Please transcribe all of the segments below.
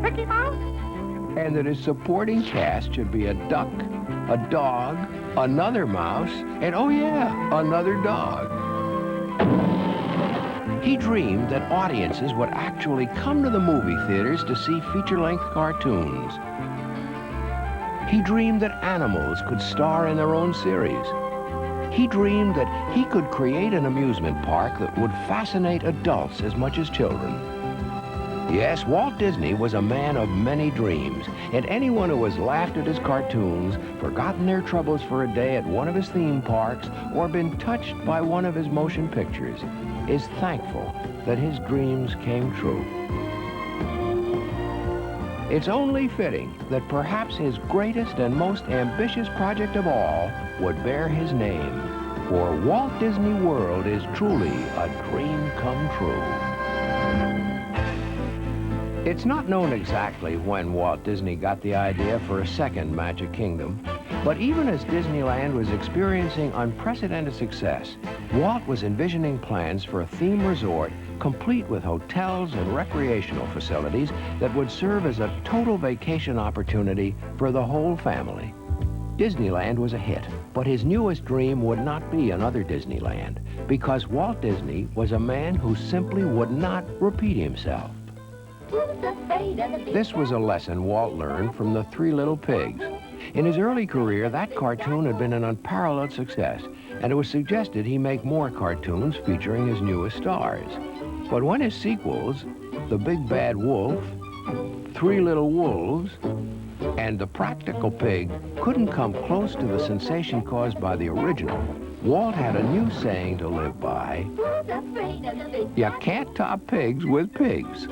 Mickey Mouse? And that his supporting cast should be a duck, a dog, another mouse, and oh yeah, another dog. He dreamed that audiences would actually come to the movie theaters to see feature-length cartoons. He dreamed that animals could star in their own series. He dreamed that he could create an amusement park that would fascinate adults as much as children. Yes, Walt Disney was a man of many dreams, and anyone who has laughed at his cartoons, forgotten their troubles for a day at one of his theme parks, or been touched by one of his motion pictures, is thankful that his dreams came true. It's only fitting that perhaps his greatest and most ambitious project of all would bear his name, for Walt Disney World is truly a dream come true. It's not known exactly when Walt Disney got the idea for a second Magic Kingdom, but even as Disneyland was experiencing unprecedented success, Walt was envisioning plans for a theme resort complete with hotels and recreational facilities that would serve as a total vacation opportunity for the whole family. Disneyland was a hit, but his newest dream would not be another Disneyland, because Walt Disney was a man who simply would not repeat himself. This was a lesson Walt learned from the Three Little Pigs. In his early career, that cartoon had been an unparalleled success, and it was suggested he make more cartoons featuring his newest stars. But when his sequels, The Big Bad Wolf, Three Little Wolves, and The Practical Pig couldn't come close to the sensation caused by the original, Walt had a new saying to live by: you can't top pigs with pigs.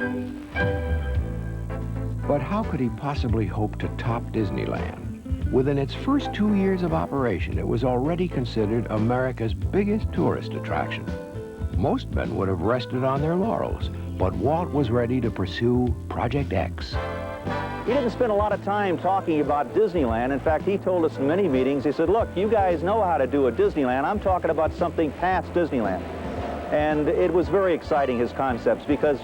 But how could he possibly hope to top Disneyland? Within its first 2 years of operation, it was already considered America's biggest tourist attraction. Most men would have rested on their laurels, but Walt was ready to pursue Project X. He didn't spend a lot of time talking about Disneyland. In fact, he told us in many meetings, he said, look, you guys know how to do a Disneyland. I'm talking about something past Disneyland. And it was very exciting, his concepts, because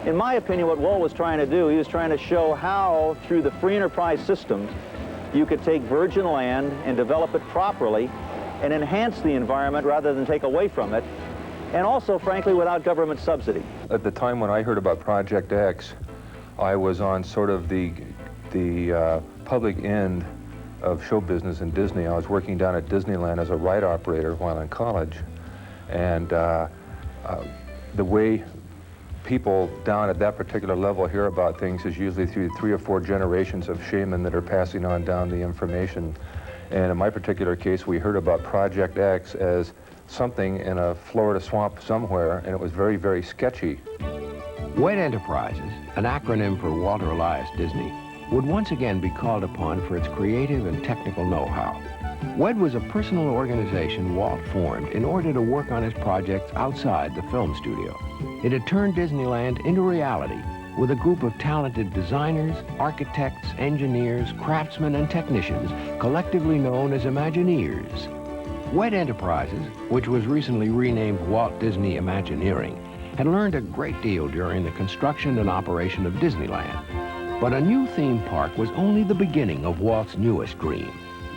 in my opinion, what Walt was trying to do, he was trying to show how, through the free enterprise system, you could take virgin land and develop it properly and enhance the environment rather than take away from it, and also, frankly, without government subsidy. At the time when I heard about Project X, I was on sort of the public end of show business in Disney. I was working down at Disneyland as a ride operator while in college, and the way people down at that particular level hear about things is usually through 3 or 4 generations of shaman that are passing on down the information. And in my particular case, we heard about Project X as something in a Florida swamp somewhere, and it was very, very sketchy. WED Enterprises, an acronym for Walter Elias Disney, would once again be called upon for its creative and technical know-how. WED was a personal organization Walt formed in order to work on his projects outside the film studio. It had turned Disneyland into reality with a group of talented designers, architects, engineers, craftsmen, and technicians, collectively known as Imagineers. WED Enterprises, which was recently renamed Walt Disney Imagineering, had learned a great deal during the construction and operation of Disneyland. But a new theme park was only the beginning of Walt's newest dream.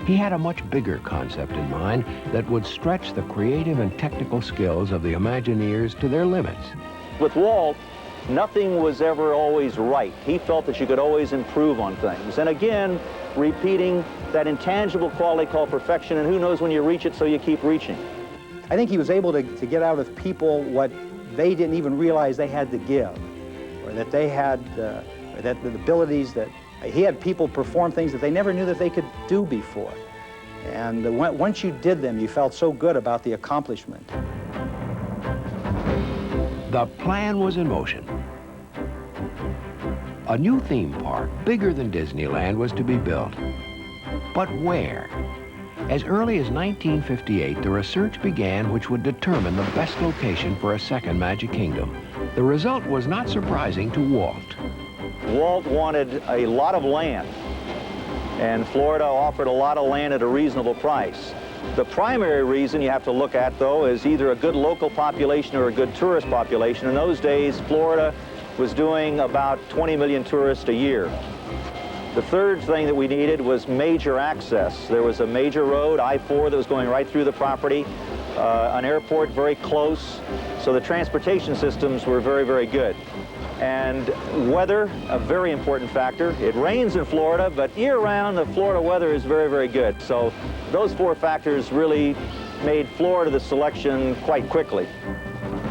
He had a much bigger concept in mind that would stretch the creative and technical skills of the Imagineers to their limits. With Walt, nothing was ever always right. He felt that you could always improve on things. And again, repeating that intangible quality called perfection, and who knows when you reach it, so you keep reaching. I think he was able to get out of people what they didn't even realize they had to give, or that they had, or that the abilities that he had people perform things that they never knew that they could do before. And once you did them, you felt so good about the accomplishment. The plan was in motion. A new theme park, bigger than Disneyland, was to be built. But where? As early as 1958, the research began which would determine the best location for a second Magic Kingdom. The result was not surprising to Walt. Walt wanted a lot of land, and Florida offered a lot of land at a reasonable price. The primary reason you have to look at, though, is either a good local population or a good tourist population. In those days, Florida was doing about 20 million tourists a year. The third thing that we needed was major access. There was a major road, I-4, that was going right through the property, an airport very close, so the transportation systems were very, very good. And weather, a very important factor. It rains in Florida, but year-round, the Florida weather is very, very good. So those four factors really made Florida the selection quite quickly.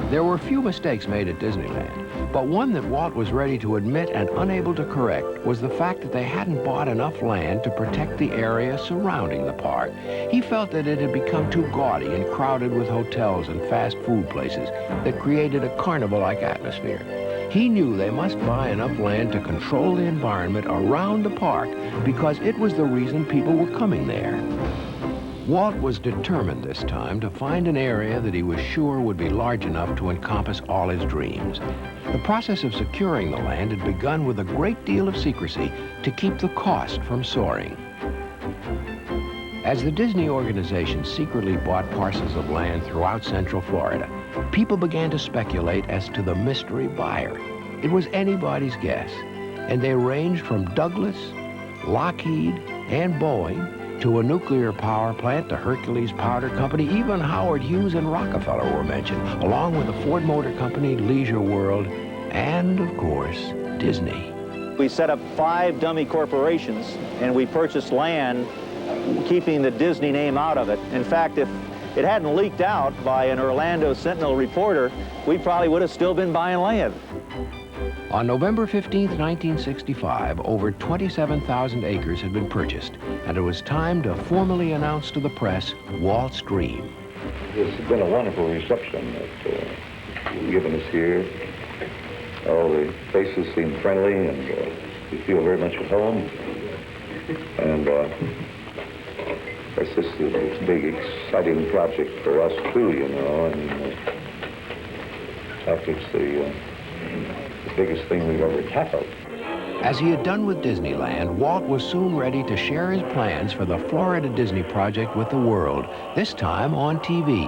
There were few mistakes made at Disneyland, but one that Walt was ready to admit and unable to correct was the fact that they hadn't bought enough land to protect the area surrounding the park. He felt that it had become too gaudy and crowded with hotels and fast food places that created a carnival-like atmosphere. He knew they must buy enough land to control the environment around the park because it was the reason people were coming there. Walt was determined this time to find an area that he was sure would be large enough to encompass all his dreams. The process of securing the land had begun with a great deal of secrecy to keep the cost from soaring. As the Disney organization secretly bought parcels of land throughout Central Florida, people began to speculate as to the mystery buyer. It was anybody's guess, and they ranged from Douglas, Lockheed, and Boeing to a nuclear power plant, to Hercules Powder Company. Even Howard Hughes and Rockefeller were mentioned, along with the Ford Motor Company, Leisure World, and, of course, Disney. We set up 5 dummy corporations, and we purchased land, keeping the Disney name out of it. In fact, if it hadn't leaked out by an Orlando Sentinel reporter, we probably would have still been buying land. On November 15, 1965, over 27,000 acres had been purchased, and it was time to formally announce to the press Walt's dream. It's been a wonderful reception that you've given us here. All the faces seem friendly, and we feel very much at home. And this is a big, exciting project for us, too, you know. And in fact, it's the biggest thing we've ever tackled. As he had done with Disneyland, Walt was soon ready to share his plans for the Florida Disney project with the world, this time on TV.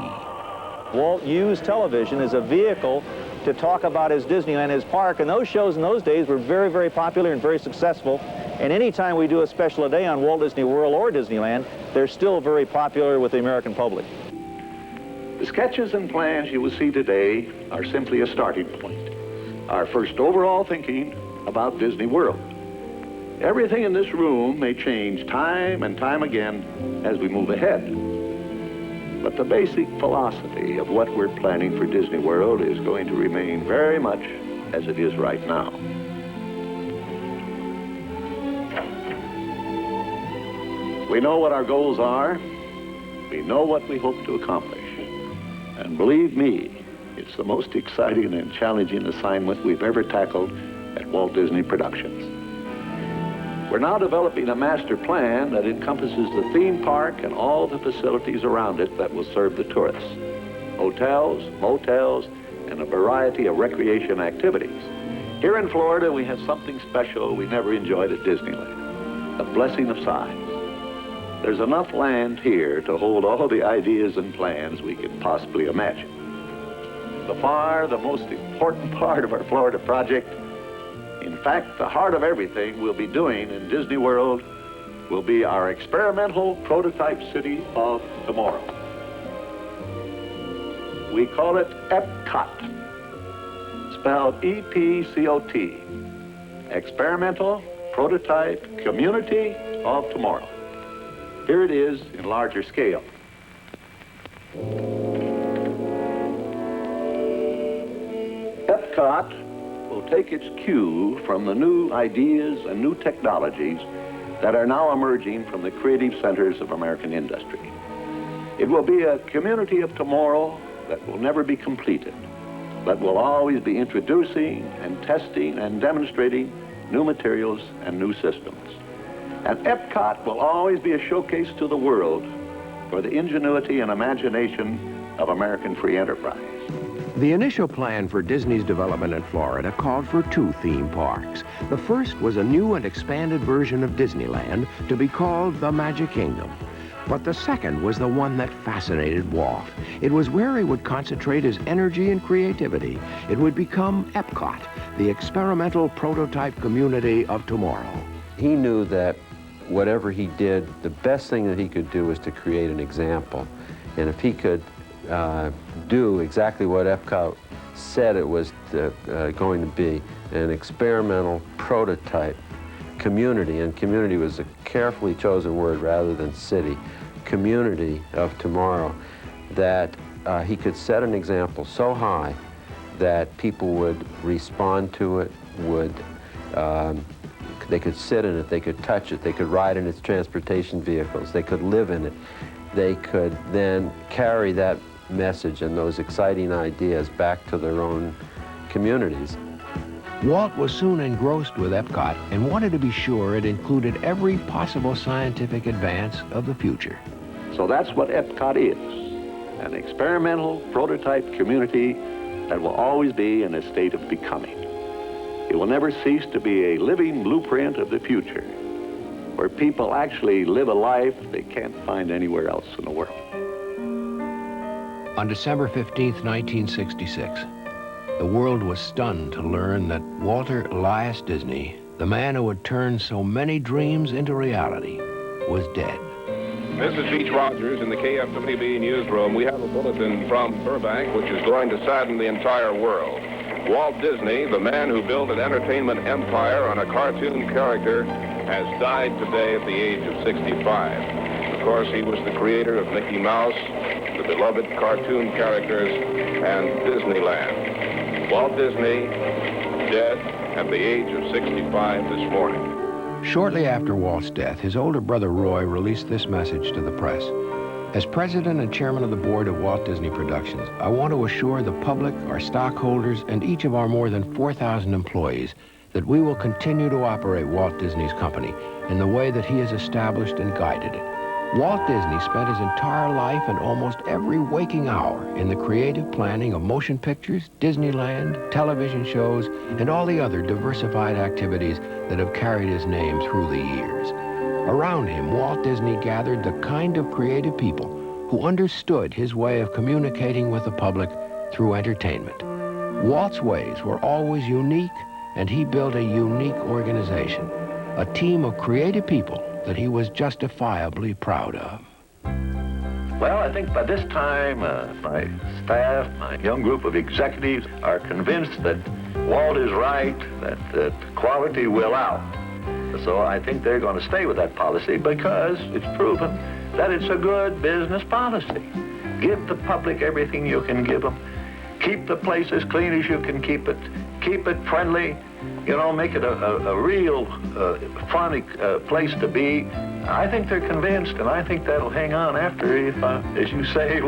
Walt used television as a vehicle to talk about his Disneyland, his park, and those shows in those days were very, very popular and very successful. And anytime we do a special day on Walt Disney World or Disneyland, they're still very popular with the American public. The sketches and plans you will see today are simply a starting point. Our first overall thinking about Disney World. Everything in this room may change time and time again as we move ahead. But the basic philosophy of what we're planning for Disney World is going to remain very much as it is right now. We know what our goals are. We know what we hope to accomplish. And believe me, it's the most exciting and challenging assignment we've ever tackled at Walt Disney Productions. We're now developing a master plan that encompasses the theme park and all the facilities around it that will serve the tourists. Hotels, motels, and a variety of recreation activities. Here in Florida, we have something special we never enjoyed at Disneyland, the blessing of size. There's enough land here to hold all the ideas and plans we could possibly imagine. By far the most important part of our Florida project, in fact, the heart of everything we'll be doing in Disney World, will be our experimental prototype city of tomorrow. We call it EPCOT, spelled E-P-C-O-T, Experimental Prototype Community of Tomorrow. Here it is in larger scale. EPCOT will take its cue from the new ideas and new technologies that are now emerging from the creative centers of American industry. It will be a community of tomorrow that will never be completed, but will always be introducing and testing and demonstrating new materials and new systems. And EPCOT will always be a showcase to the world for the ingenuity and imagination of American free enterprise. The initial plan for Disney's development in Florida called for 2 theme parks. The first was a new and expanded version of Disneyland to be called the Magic Kingdom. But the second was the one that fascinated Walt. It was where he would concentrate his energy and creativity. It would become EPCOT, the experimental prototype community of tomorrow. He knew that whatever he did, the best thing that he could do was to create an example. And if he could do exactly what EPCOT said it was going to be, an experimental prototype community, and community was a carefully chosen word rather than city, community of tomorrow, that he could set an example so high that people would respond to it, they could sit in it, they could touch it, they could ride in its transportation vehicles, they could live in it. They could then carry that message and those exciting ideas back to their own communities. Walt was soon engrossed with EPCOT and wanted to be sure it included every possible scientific advance of the future. So that's what EPCOT is, an experimental prototype community that will always be in a state of becoming. It will never cease to be a living blueprint of the future, where people actually live a life they can't find anywhere else in the world. On December 15th, 1966, the world was stunned to learn that Walter Elias Disney, the man who had turned so many dreams into reality, was dead. This is Beach Rogers in the KFWB newsroom. We have a bulletin from Burbank, which is going to sadden the entire world. Walt Disney, the man who built an entertainment empire on a cartoon character, has died today at the age of 65. Of course, he was the creator of Mickey Mouse, the beloved cartoon characters, and Disneyland. Walt Disney, dead at the age of 65 this morning. Shortly after Walt's death, his older brother Roy released this message to the press. As president and chairman of the board of Walt Disney Productions, I want to assure the public, our stockholders, and each of our more than 4,000 employees that we will continue to operate Walt Disney's company in the way that he has established and guided it. Walt Disney spent his entire life and almost every waking hour in the creative planning of motion pictures, Disneyland, television shows, and all the other diversified activities that have carried his name through the years. Around him, Walt Disney gathered the kind of creative people who understood his way of communicating with the public through entertainment. Walt's ways were always unique, and he built a unique organization, a team of creative people that he was justifiably proud of. Well, I think by this time, my staff, my young group of executives are convinced that Walt is right, that quality will out. So I think they're going to stay with that policy because it's proven that it's a good business policy. Give the public everything you can give them. Keep the place as clean as you can keep it. Keep it friendly. You know, make it a real fun place to be. I think they're convinced, and I think that'll hang on after, as you say,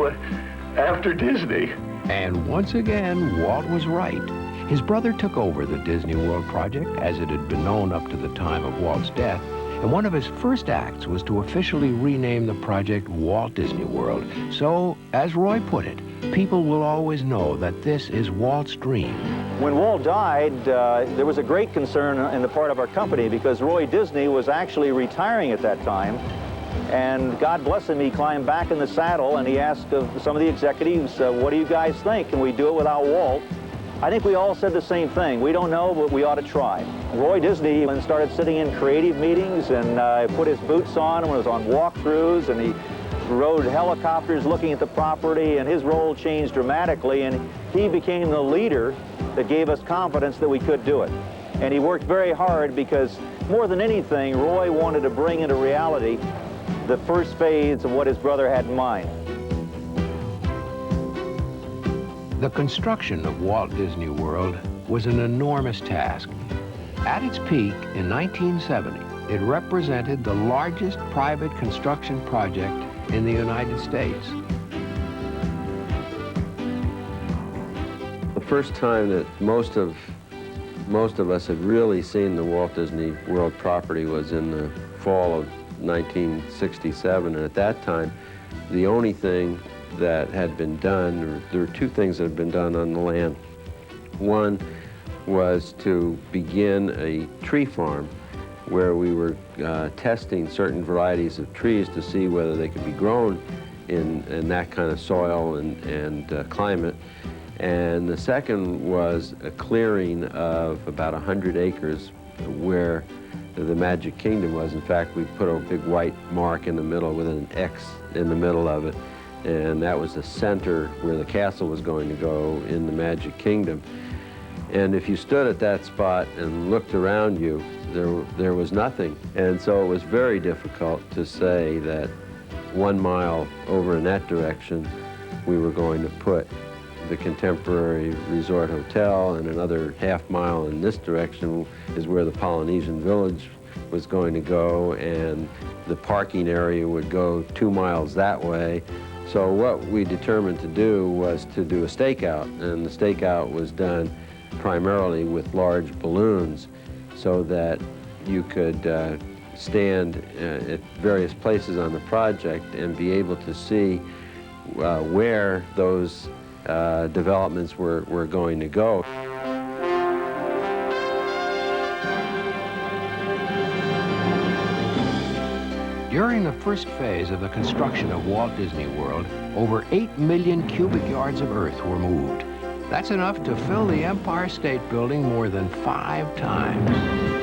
after Disney. And once again, Walt was right. His brother took over the Disney World project as it had been known up to the time of Walt's death, and one of his first acts was to officially rename the project Walt Disney World. So, as Roy put it, people will always know that this is Walt's dream. When Walt died, there was a great concern in the part of our company because Roy Disney was actually retiring at that time. And God bless him, he climbed back in the saddle and he asked of some of the executives, what do you guys think? Can we do it without Walt? I think we all said the same thing. We don't know, but we ought to try. Roy Disney even started sitting in creative meetings and put his boots on and was on walkthroughs, and he rode helicopters looking at the property, and his role changed dramatically, and he became the leader that gave us confidence that we could do it. And he worked very hard because, more than anything, Roy wanted to bring into reality the first phase of what his brother had in mind. The construction of Walt Disney World was an enormous task. At its peak in 1970, it represented the largest private construction project in the United States. The first time that most of us had really seen the Walt Disney World property was in the fall of 1967, and at that time, the only thing that had been done, or there were two things that had been done on the land. One was to begin a tree farm where we were testing certain varieties of trees to see whether they could be grown in that kind of soil and climate. And the second was a clearing of about 100 acres where the Magic Kingdom was. In fact, we put a big white mark in the middle with an X in the middle of it, and that was the center where the castle was going to go in the Magic Kingdom. And if you stood at that spot and looked around you, there was nothing. And so it was very difficult to say that 1 mile over in that direction we were going to put the contemporary resort hotel, and another half mile in this direction is where the Polynesian village was going to go, and the parking area would go 2 miles that way. So what we determined to do was to do a stakeout, and the stakeout was done primarily with large balloons so that you could stand at various places on the project and be able to see where those developments were going to go. During the first phase of the construction of Walt Disney World, over 8 million cubic yards of earth were moved. That's enough to fill the Empire State Building more than 5 times.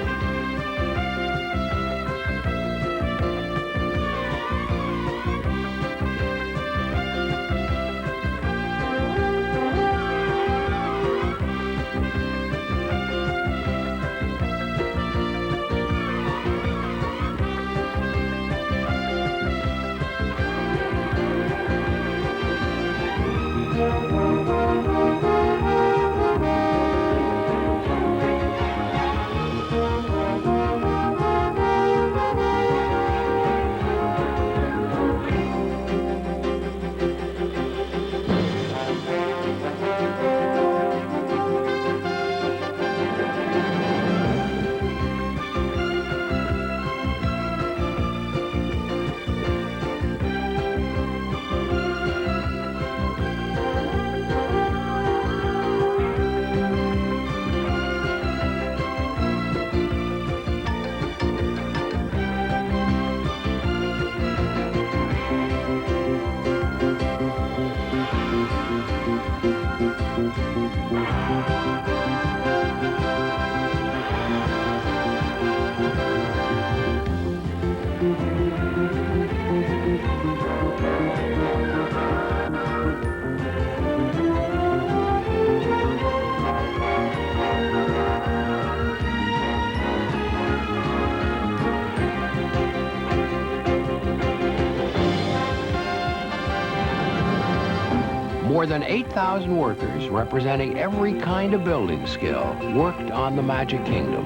More than 8,000 workers representing every kind of building skill worked on the Magic Kingdom.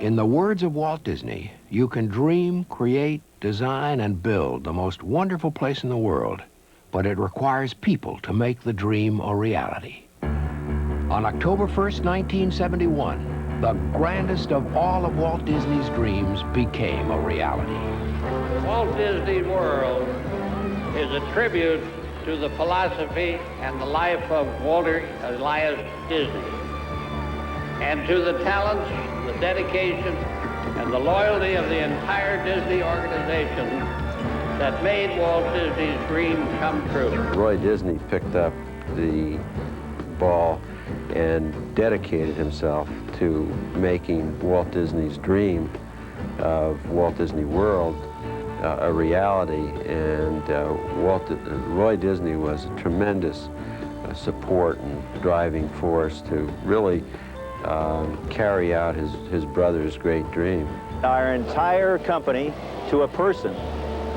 In the words of Walt Disney, you can dream, create, design, and build the most wonderful place in the world, but it requires people to make the dream a reality. On October 1st, 1971, the grandest of all of Walt Disney's dreams became a reality. Walt Disney World is a tribute to the philosophy and the life of Walter Elias Disney, and to the talents, the dedication, and the loyalty of the entire Disney organization that made Walt Disney's dream come true. Roy Disney picked up the ball and dedicated himself to making Walt Disney's dream of Walt Disney World a reality, and Roy Disney was a tremendous support and driving force to really carry out his brother's great dream. Our entire company, to a person,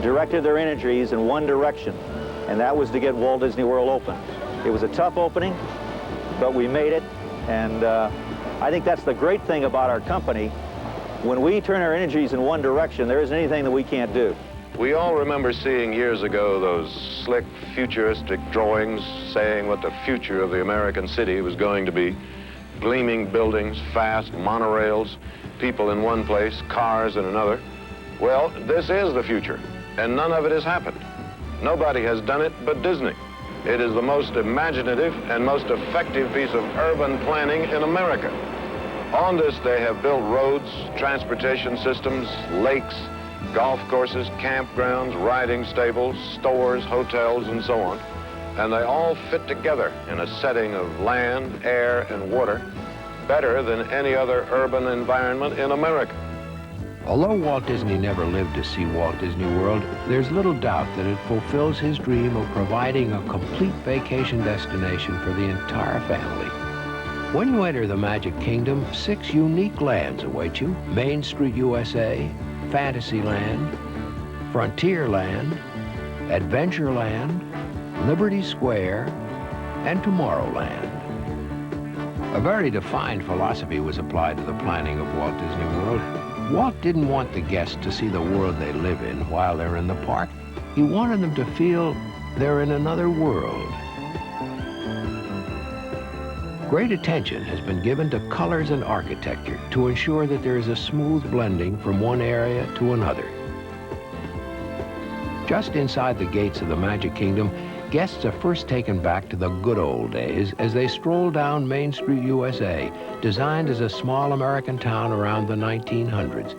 directed their energies in one direction, and that was to get Walt Disney World open. It was a tough opening, but we made it, and I think that's the great thing about our company. When we turn our energies in one direction, there isn't anything that we can't do. We all remember seeing years ago those slick, futuristic drawings saying what the future of the American city was going to be. Gleaming buildings, fast monorails, people in one place, cars in another. Well, this is the future, and none of it has happened. Nobody has done it but Disney. It is the most imaginative and most effective piece of urban planning in America. On this, they have built roads, transportation systems, lakes, golf courses, campgrounds, riding stables, stores, hotels, and so on. And they all fit together in a setting of land, air, and water better than any other urban environment in America. Although Walt Disney never lived to see Walt Disney World, there's little doubt that it fulfills his dream of providing a complete vacation destination for the entire family. When you enter the Magic Kingdom, 6 unique lands await you: Main Street USA, Fantasyland, Frontierland, Adventureland, Liberty Square, and Tomorrowland. A very defined philosophy was applied to the planning of Walt Disney World. Walt didn't want the guests to see the world they live in while they're in the park. He wanted them to feel they're in another world. Great attention has been given to colors and architecture to ensure that there is a smooth blending from one area to another. Just inside the gates of the Magic Kingdom, guests are first taken back to the good old days as they stroll down Main Street USA, designed as a small American town around the 1900s.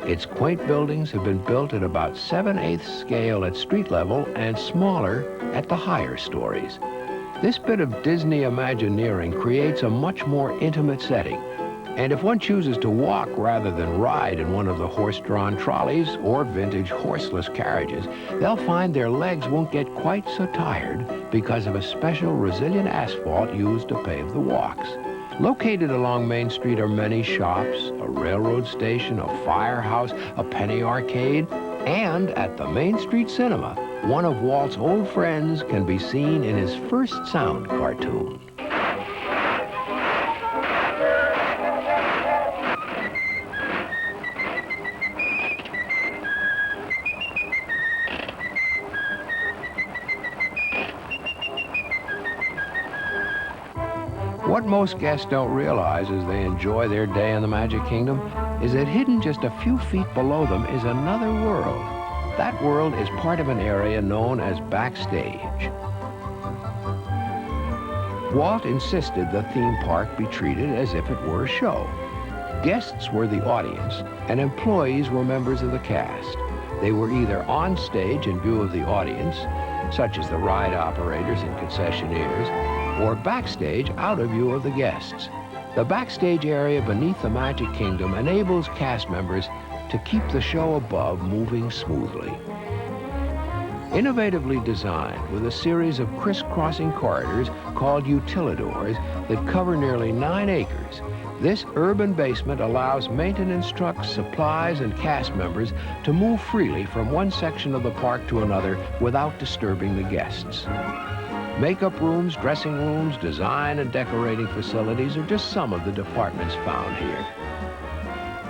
Its quaint buildings have been built at about 7/8 scale at street level and smaller at the higher stories. This bit of Disney Imagineering creates a much more intimate setting. And if one chooses to walk rather than ride in one of the horse-drawn trolleys or vintage horseless carriages, they'll find their legs won't get quite so tired because of a special resilient asphalt used to pave the walks. Located along Main Street are many shops, a railroad station, a firehouse, a penny arcade, and at the Main Street Cinema, one of Walt's old friends can be seen in his first sound cartoon. What most guests don't realize as they enjoy their day in the Magic Kingdom is that hidden just a few feet below them is another world. That world is part of an area known as backstage. Walt insisted the theme park be treated as if it were a show. Guests were the audience, and employees were members of the cast. They were either on stage in view of the audience, such as the ride operators and concessionaires, or backstage out of view of the guests. The backstage area beneath the Magic Kingdom enables cast members to keep the show above moving smoothly. Innovatively designed with a series of crisscrossing corridors called utilidors that cover nearly 9 acres, this urban basement allows maintenance trucks, supplies, and cast members to move freely from one section of the park to another without disturbing the guests. Makeup rooms, dressing rooms, design and decorating facilities are just some of the departments found here.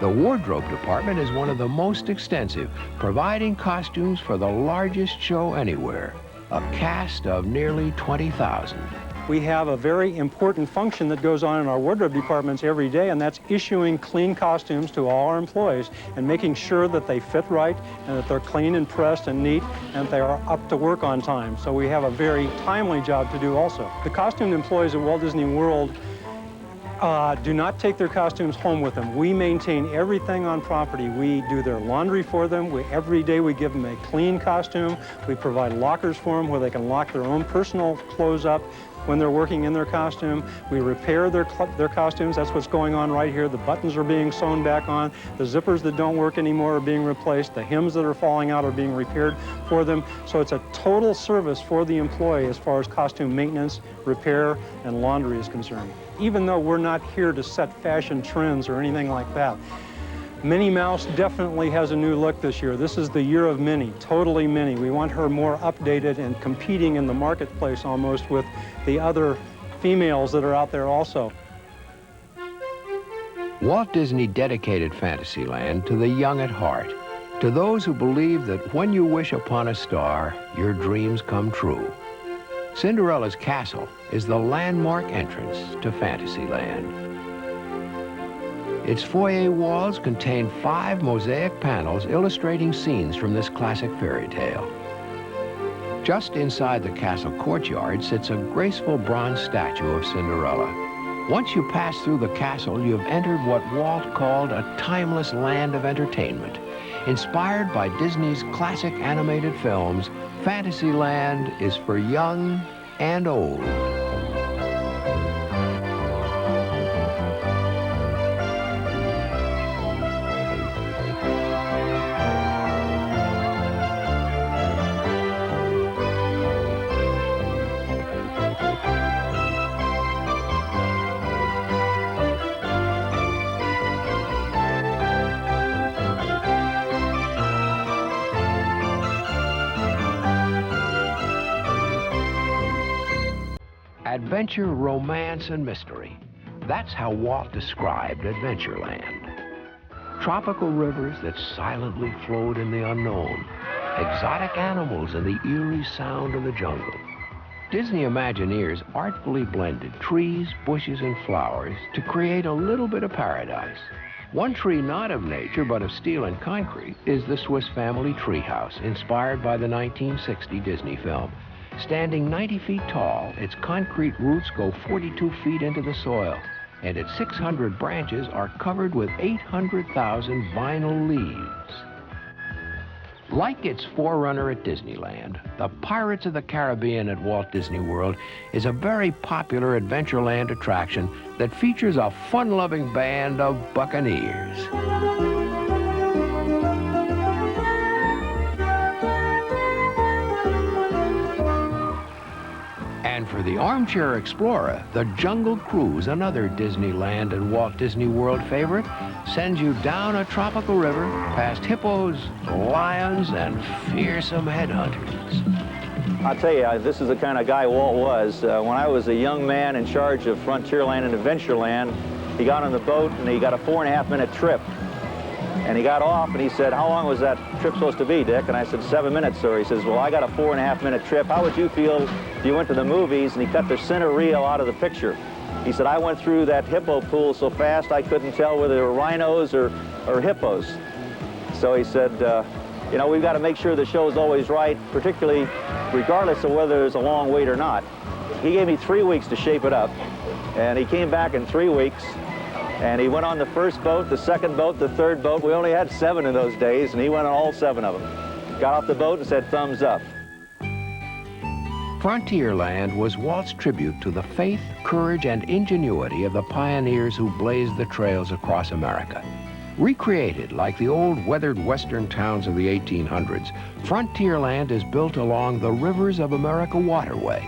The wardrobe department is one of the most extensive, providing costumes for the largest show anywhere, a cast of nearly 20,000. We have a very important function that goes on in our wardrobe departments every day, and that's issuing clean costumes to all our employees and making sure that they fit right and that they're clean and pressed and neat and that they are up to work on time. So we have a very timely job to do also. The costumed employees at Walt Disney World do not take their costumes home with them. We maintain everything on property. We do their laundry for them. Every day we give them a clean costume. We provide lockers for them where they can lock their own personal clothes up. when they're working in their costume. We repair their costumes. That's what's going on right here. The buttons are being sewn back on. The zippers that don't work anymore are being replaced. The hems that are falling out are being repaired for them. So it's a total service for the employee as far as costume maintenance, repair, and laundry is concerned. Even though we're not here to set fashion trends or anything like that, Minnie Mouse definitely has a new look this year. This is the year of Minnie, totally Minnie. We want her more updated and competing in the marketplace almost with the other females that are out there also. Walt Disney dedicated Fantasyland to the young at heart, to those who believe that when you wish upon a star, your dreams come true. Cinderella's castle is the landmark entrance to Fantasyland. Its foyer walls contain 5 mosaic panels illustrating scenes from this classic fairy tale. Just inside the castle courtyard sits a graceful bronze statue of Cinderella. Once you pass through the castle, you've entered what Walt called a timeless land of entertainment. Inspired by Disney's classic animated films, Fantasyland is for young and old. Adventure, romance, and mystery. That's how Walt described Adventureland. Tropical rivers that silently flowed in the unknown. Exotic animals and the eerie sound of the jungle. Disney Imagineers artfully blended trees, bushes, and flowers to create a little bit of paradise. One tree not of nature, but of steel and concrete, is the Swiss Family Treehouse, inspired by the 1960 Disney film. Standing 90 feet tall, its concrete roots go 42 feet into the soil, and its 600 branches are covered with 800,000 vinyl leaves. Like its forerunner at Disneyland, the Pirates of the Caribbean at Walt Disney World is a very popular Adventureland attraction that features a fun-loving band of buccaneers. And for the armchair explorer, the Jungle Cruise, another Disneyland and Walt Disney World favorite, sends you down a tropical river, past hippos, lions, and fearsome headhunters. I'll tell you, this is the kind of guy Walt was. When I was a young man in charge of Frontierland and Adventureland, he got on the boat and he got a 4.5-minute trip. And he got off and he said, "How long was that trip supposed to be, Dick?" And I said, 7 minutes, sir. He says, "Well, I got a 4.5-minute trip. How would you feel if you went to the movies?" And he cut the center reel out of the picture. He said, "I went through that hippo pool so fast I couldn't tell whether they were rhinos or hippos." So he said, you know, we've got to make sure the show's always right, particularly regardless of whether there's a long wait or not. He gave me 3 weeks to shape it up, and he came back in 3 weeks. And he went on the first boat, the second boat, the third boat. We only had 7 in those days, and he went on all 7 of them. Got off the boat and said, "Thumbs up." Frontierland was Walt's tribute to the faith, courage, and ingenuity of the pioneers who blazed the trails across America. Recreated like the old weathered western towns of the 1800s, Frontierland is built along the Rivers of America waterway.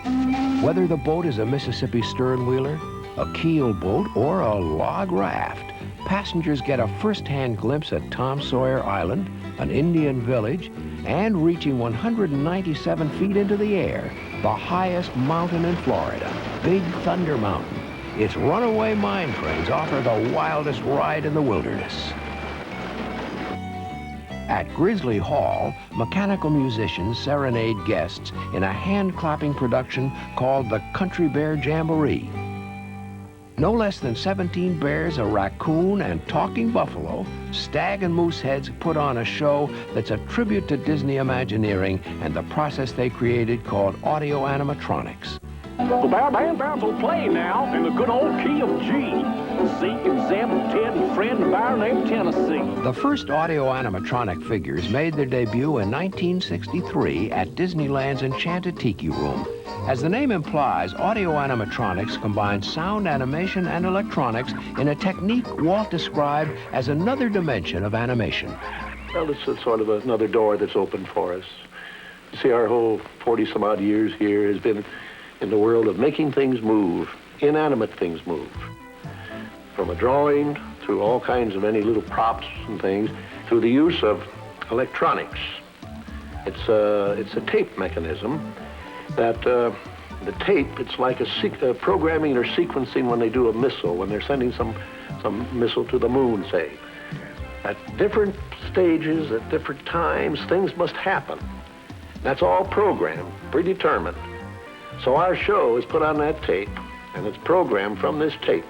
Whether the boat is a Mississippi sternwheeler, a keel boat, or a log raft, passengers get a first-hand glimpse at Tom Sawyer Island, an Indian village, and reaching 197 feet into the air, the highest mountain in Florida, Big Thunder Mountain. Its runaway mine trains offer the wildest ride in the wilderness. At Grizzly Hall, mechanical musicians serenade guests in a hand-clapping production called the Country Bear Jamboree. No less than 17 bears, a raccoon, and talking buffalo, stag and moose heads put on a show that's a tribute to Disney Imagineering and the process they created called Audio-Animatronics. The bands will play now in the good old key of G. Zeke and Zeb and Ted and Fred and a bear named Tennessee. The first audio-animatronic figures made their debut in 1963 at Disneyland's Enchanted Tiki Room. As the name implies, Audio-Animatronics combines sound, animation, and electronics in a technique Walt described as another dimension of animation. Well, this is sort of another door that's opened for us. You see, our whole 40-some-odd years here has been in the world of making things move, inanimate things move. From a drawing, through all kinds of any little props and things, through the use of electronics. It's a tape mechanism that the tape, it's like a programming or sequencing when they do a missile, when they're sending some missile to the moon, say. At different stages, at different times, things must happen. That's all programmed, predetermined. So our show is put on that tape, and it's programmed from this tape.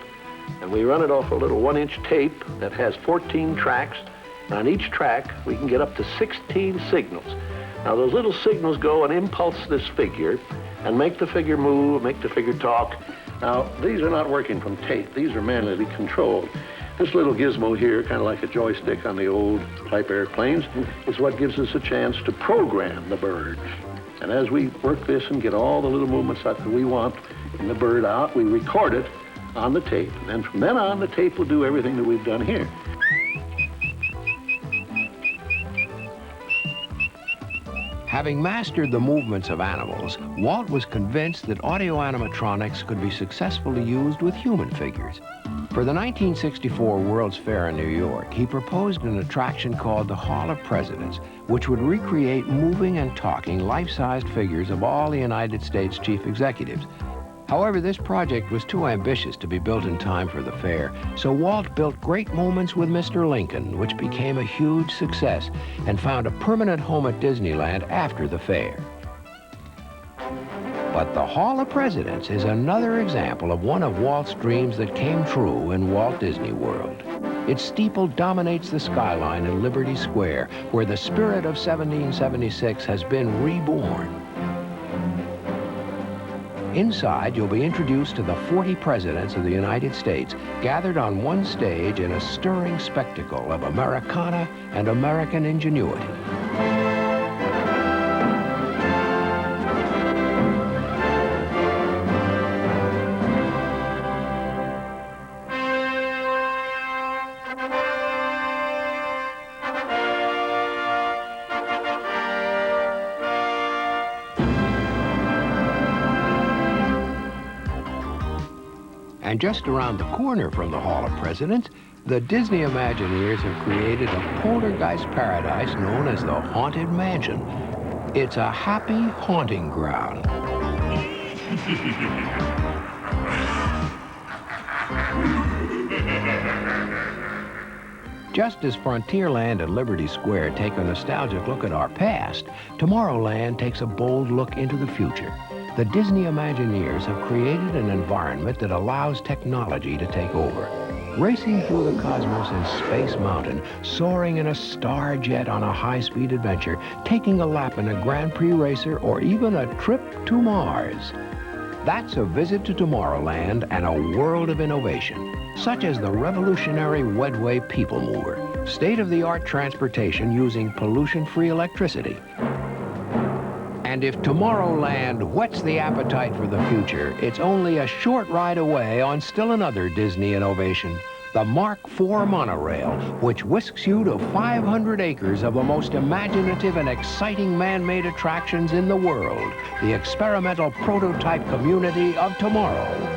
And we run it off a little 1-inch tape that has 14 tracks. And on each track, we can get up to 16 signals. Now, those little signals go and impulse this figure and make the figure move, make the figure talk. Now, these are not working from tape. These are manually controlled. This little gizmo here, kind of like a joystick on the old type airplanes, is what gives us a chance to program the bird. And as we work this and get all the little movements that we want in the bird out, we record it on the tape. And then from then on, the tape will do everything that we've done here. Having mastered the movements of animals, Walt was convinced that audio-animatronics could be successfully used with human figures. For the 1964 World's Fair in New York, he proposed an attraction called the Hall of Presidents, which would recreate moving and talking life-sized figures of all the United States chief executives. However, this project was too ambitious to be built in time for the fair, so Walt built Great Moments with Mr. Lincoln, which became a huge success and found a permanent home at Disneyland after the fair. But the Hall of Presidents is another example of one of Walt's dreams that came true in Walt Disney World. Its steeple dominates the skyline in Liberty Square, where the spirit of 1776 has been reborn. Inside, you'll be introduced to the 40 presidents of the United States, gathered on one stage in a stirring spectacle of Americana and American ingenuity. And just around the corner from the Hall of Presidents, the Disney Imagineers have created a poltergeist paradise known as the Haunted Mansion. It's a happy haunting ground. Just as Frontierland and Liberty Square take a nostalgic look at our past, Tomorrowland takes a bold look into the future. The Disney Imagineers have created an environment that allows technology to take over. Racing through the cosmos in Space Mountain, soaring in a star jet on a high-speed adventure, taking a lap in a Grand Prix racer, or even a trip to Mars. That's a visit to Tomorrowland and a world of innovation, such as the revolutionary Wedway People Mover, state-of-the-art transportation using pollution-free electricity. And if Tomorrowland whets the appetite for the future, it's only a short ride away on still another Disney innovation, the Mark IV monorail, which whisks you to 500 acres of the most imaginative and exciting man-made attractions in the world, the experimental prototype community of tomorrow.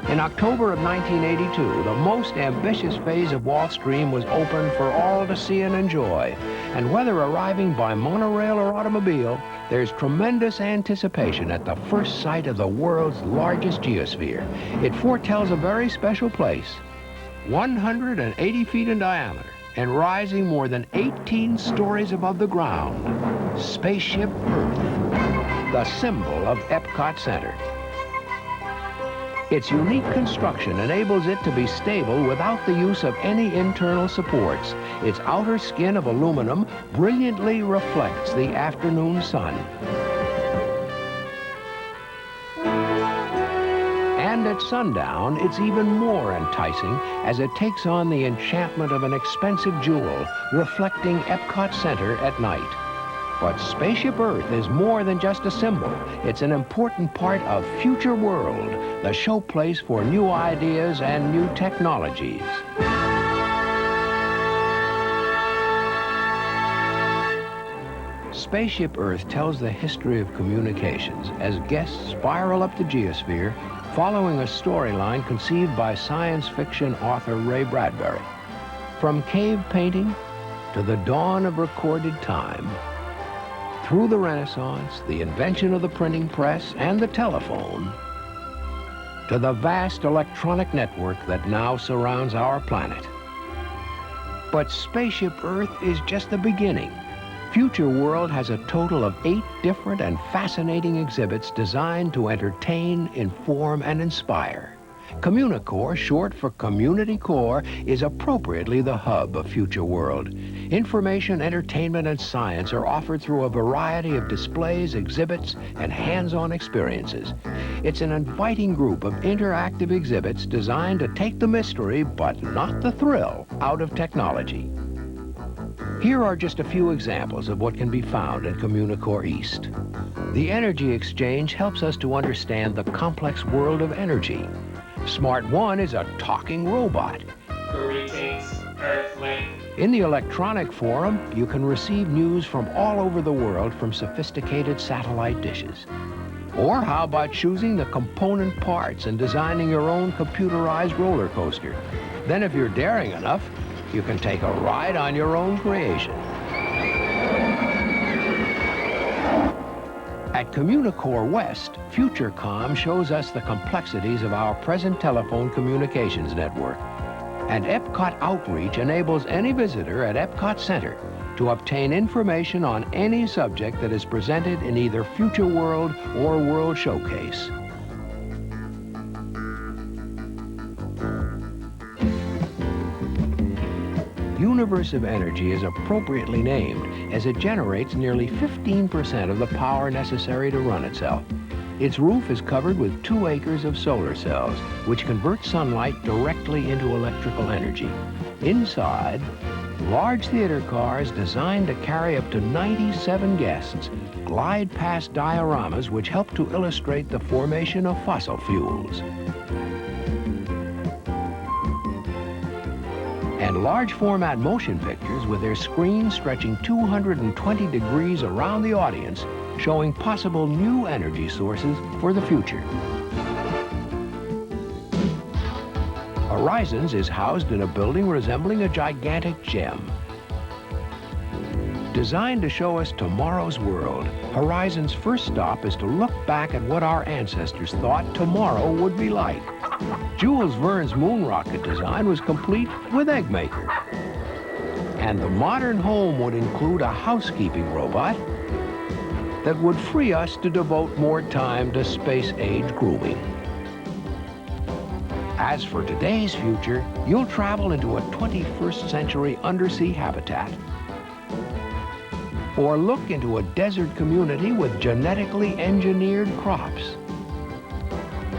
In October of 1982, the most ambitious phase of Walt's dream was opened for all to see and enjoy. And whether arriving by monorail or automobile, there's tremendous anticipation at the first sight of the world's largest geosphere. It foretells a very special place, 180 feet in diameter and rising more than 18 stories above the ground. Spaceship Earth, the symbol of EPCOT Center. Its unique construction enables it to be stable without the use of any internal supports. Its outer skin of aluminum brilliantly reflects the afternoon sun. And at sundown, it's even more enticing as it takes on the enchantment of an expensive jewel, reflecting EPCOT Center at night. But Spaceship Earth is more than just a symbol. It's an important part of Future World, the showplace for new ideas and new technologies. Spaceship Earth tells the history of communications as guests spiral up the geosphere, following a storyline conceived by science fiction author Ray Bradbury. From cave painting to the dawn of recorded time, through the Renaissance, the invention of the printing press and the telephone, to the vast electronic network that now surrounds our planet. But Spaceship Earth is just the beginning. Future World has a total of 8 different and fascinating exhibits designed to entertain, inform, and inspire. Communicore, short for Community Core, is appropriately the hub of Future World. Information, entertainment, and science are offered through a variety of displays, exhibits, and hands-on experiences. It's an inviting group of interactive exhibits designed to take the mystery, but not the thrill, out of technology. Here are just a few examples of what can be found in Communicore East. The energy exchange helps us to understand the complex world of energy. Smart One is a talking robot. Greetings, Earthling. In the electronic forum, you can receive news from all over the world from sophisticated satellite dishes. Or how about choosing the component parts and designing your own computerized roller coaster? Then if you're daring enough, you can take a ride on your own creation. At Communicore West, FutureCom shows us the complexities of our present telephone communications network. And EPCOT Outreach enables any visitor at EPCOT Center to obtain information on any subject that is presented in either Future World or World Showcase. Universe of Energy is appropriately named as it generates nearly 15% of the power necessary to run itself. Its roof is covered with 2 acres of solar cells, which convert sunlight directly into electrical energy. Inside, large theater cars designed to carry up to 97 guests glide past dioramas which help to illustrate the formation of fossil fuels. And large format motion pictures with their screens stretching 220 degrees around the audience, showing possible new energy sources for the future. Horizons is housed in a building resembling a gigantic gem. Designed to show us tomorrow's world, Horizon's first stop is to look back at what our ancestors thought tomorrow would be like. Jules Verne's moon rocket design was complete with Egg Maker. And the modern home would include a housekeeping robot that would free us to devote more time to space-age grooming. As for today's future, you'll travel into a 21st century undersea habitat, or look into a desert community with genetically engineered crops.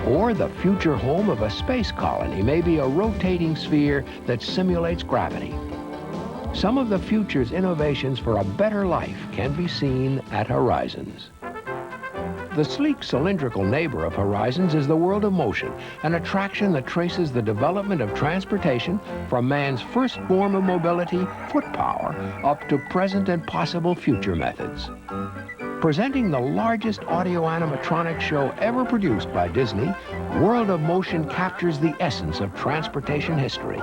Or the future home of a space colony may be a rotating sphere that simulates gravity. Some of the future's innovations for a better life can be seen at Horizons. The sleek cylindrical neighbor of Horizons is the World of Motion, an attraction that traces the development of transportation from man's first form of mobility, foot power, up to present and possible future methods. Presenting the largest audio-animatronics show ever produced by Disney, World of Motion captures the essence of transportation history.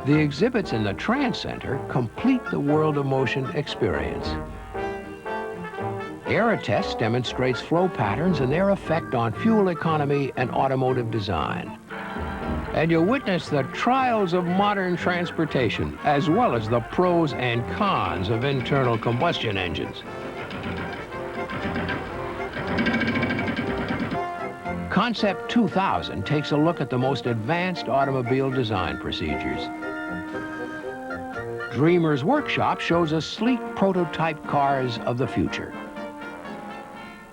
The exhibits in the Trans Center complete the World of Motion experience. Aerotest demonstrates flow patterns and their effect on fuel economy and automotive design. And you'll witness the trials of modern transportation, as well as the pros and cons of internal combustion engines. Concept 2000 takes a look at the most advanced automobile design procedures. Dreamer's Workshop shows us sleek prototype cars of the future.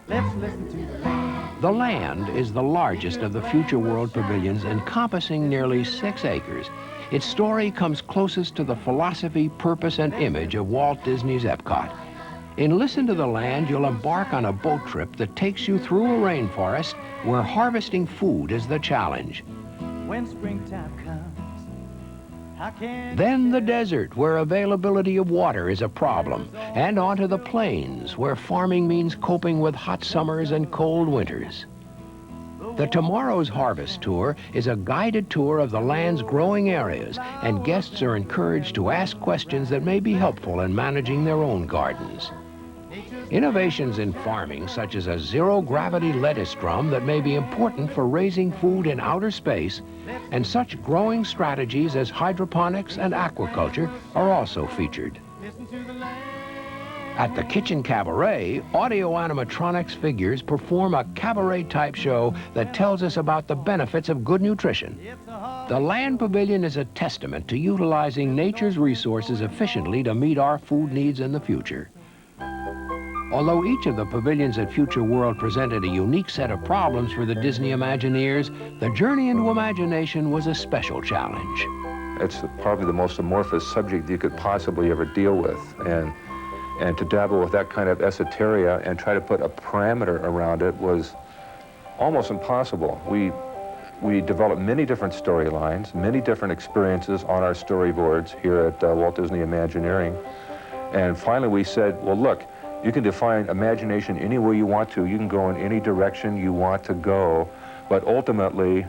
Let's listen to the land. The Land is the largest of the Future World pavilions, encompassing nearly 6 acres. Its story comes closest to the philosophy, purpose, and image of Walt Disney's EPCOT. In Listen to the Land, you'll embark on a boat trip that takes you through a rainforest where harvesting food is the challenge. When springtime comes, how can Then the desert, where availability of water is a problem, and onto the plains, where farming means coping with hot summers and cold winters. The Tomorrow's Harvest Tour is a guided tour of the land's growing areas, and guests are encouraged to ask questions that may be helpful in managing their own gardens. Innovations in farming, such as a zero-gravity lettuce drum that may be important for raising food in outer space, and such growing strategies as hydroponics and aquaculture are also featured. At the Kitchen Cabaret, Audio-Animatronics figures perform a cabaret-type show that tells us about the benefits of good nutrition. The Land Pavilion is a testament to utilizing nature's resources efficiently to meet our food needs in the future. Although each of the pavilions at Future World presented a unique set of problems for the Disney Imagineers, the journey into imagination was a special challenge. It's probably the most amorphous subject you could possibly ever deal with, and to dabble with that kind of esoteria and try to put a parameter around it was almost impossible. We developed many different storylines, many different experiences on our storyboards here at Walt Disney Imagineering. And finally we said, well, look, you can define imagination any way you want to. You can go in any direction you want to go. But ultimately,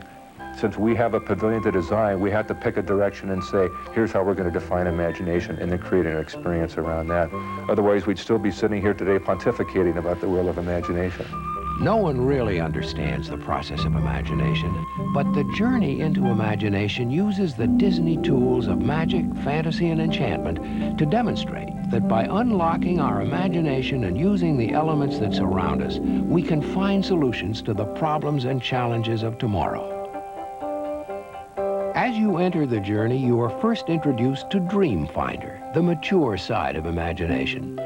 since we have a pavilion to design, we have to pick a direction and say, here's how we're going to define imagination, and then create an experience around that. Otherwise, we'd still be sitting here today pontificating about the world of imagination. No one really understands the process of imagination, but the journey into imagination uses the Disney tools of magic, fantasy, and enchantment to demonstrate that by unlocking our imagination and using the elements that surround us, we can find solutions to the problems and challenges of tomorrow. As you enter the journey, you are first introduced to Dream Finder, the mature side of imagination,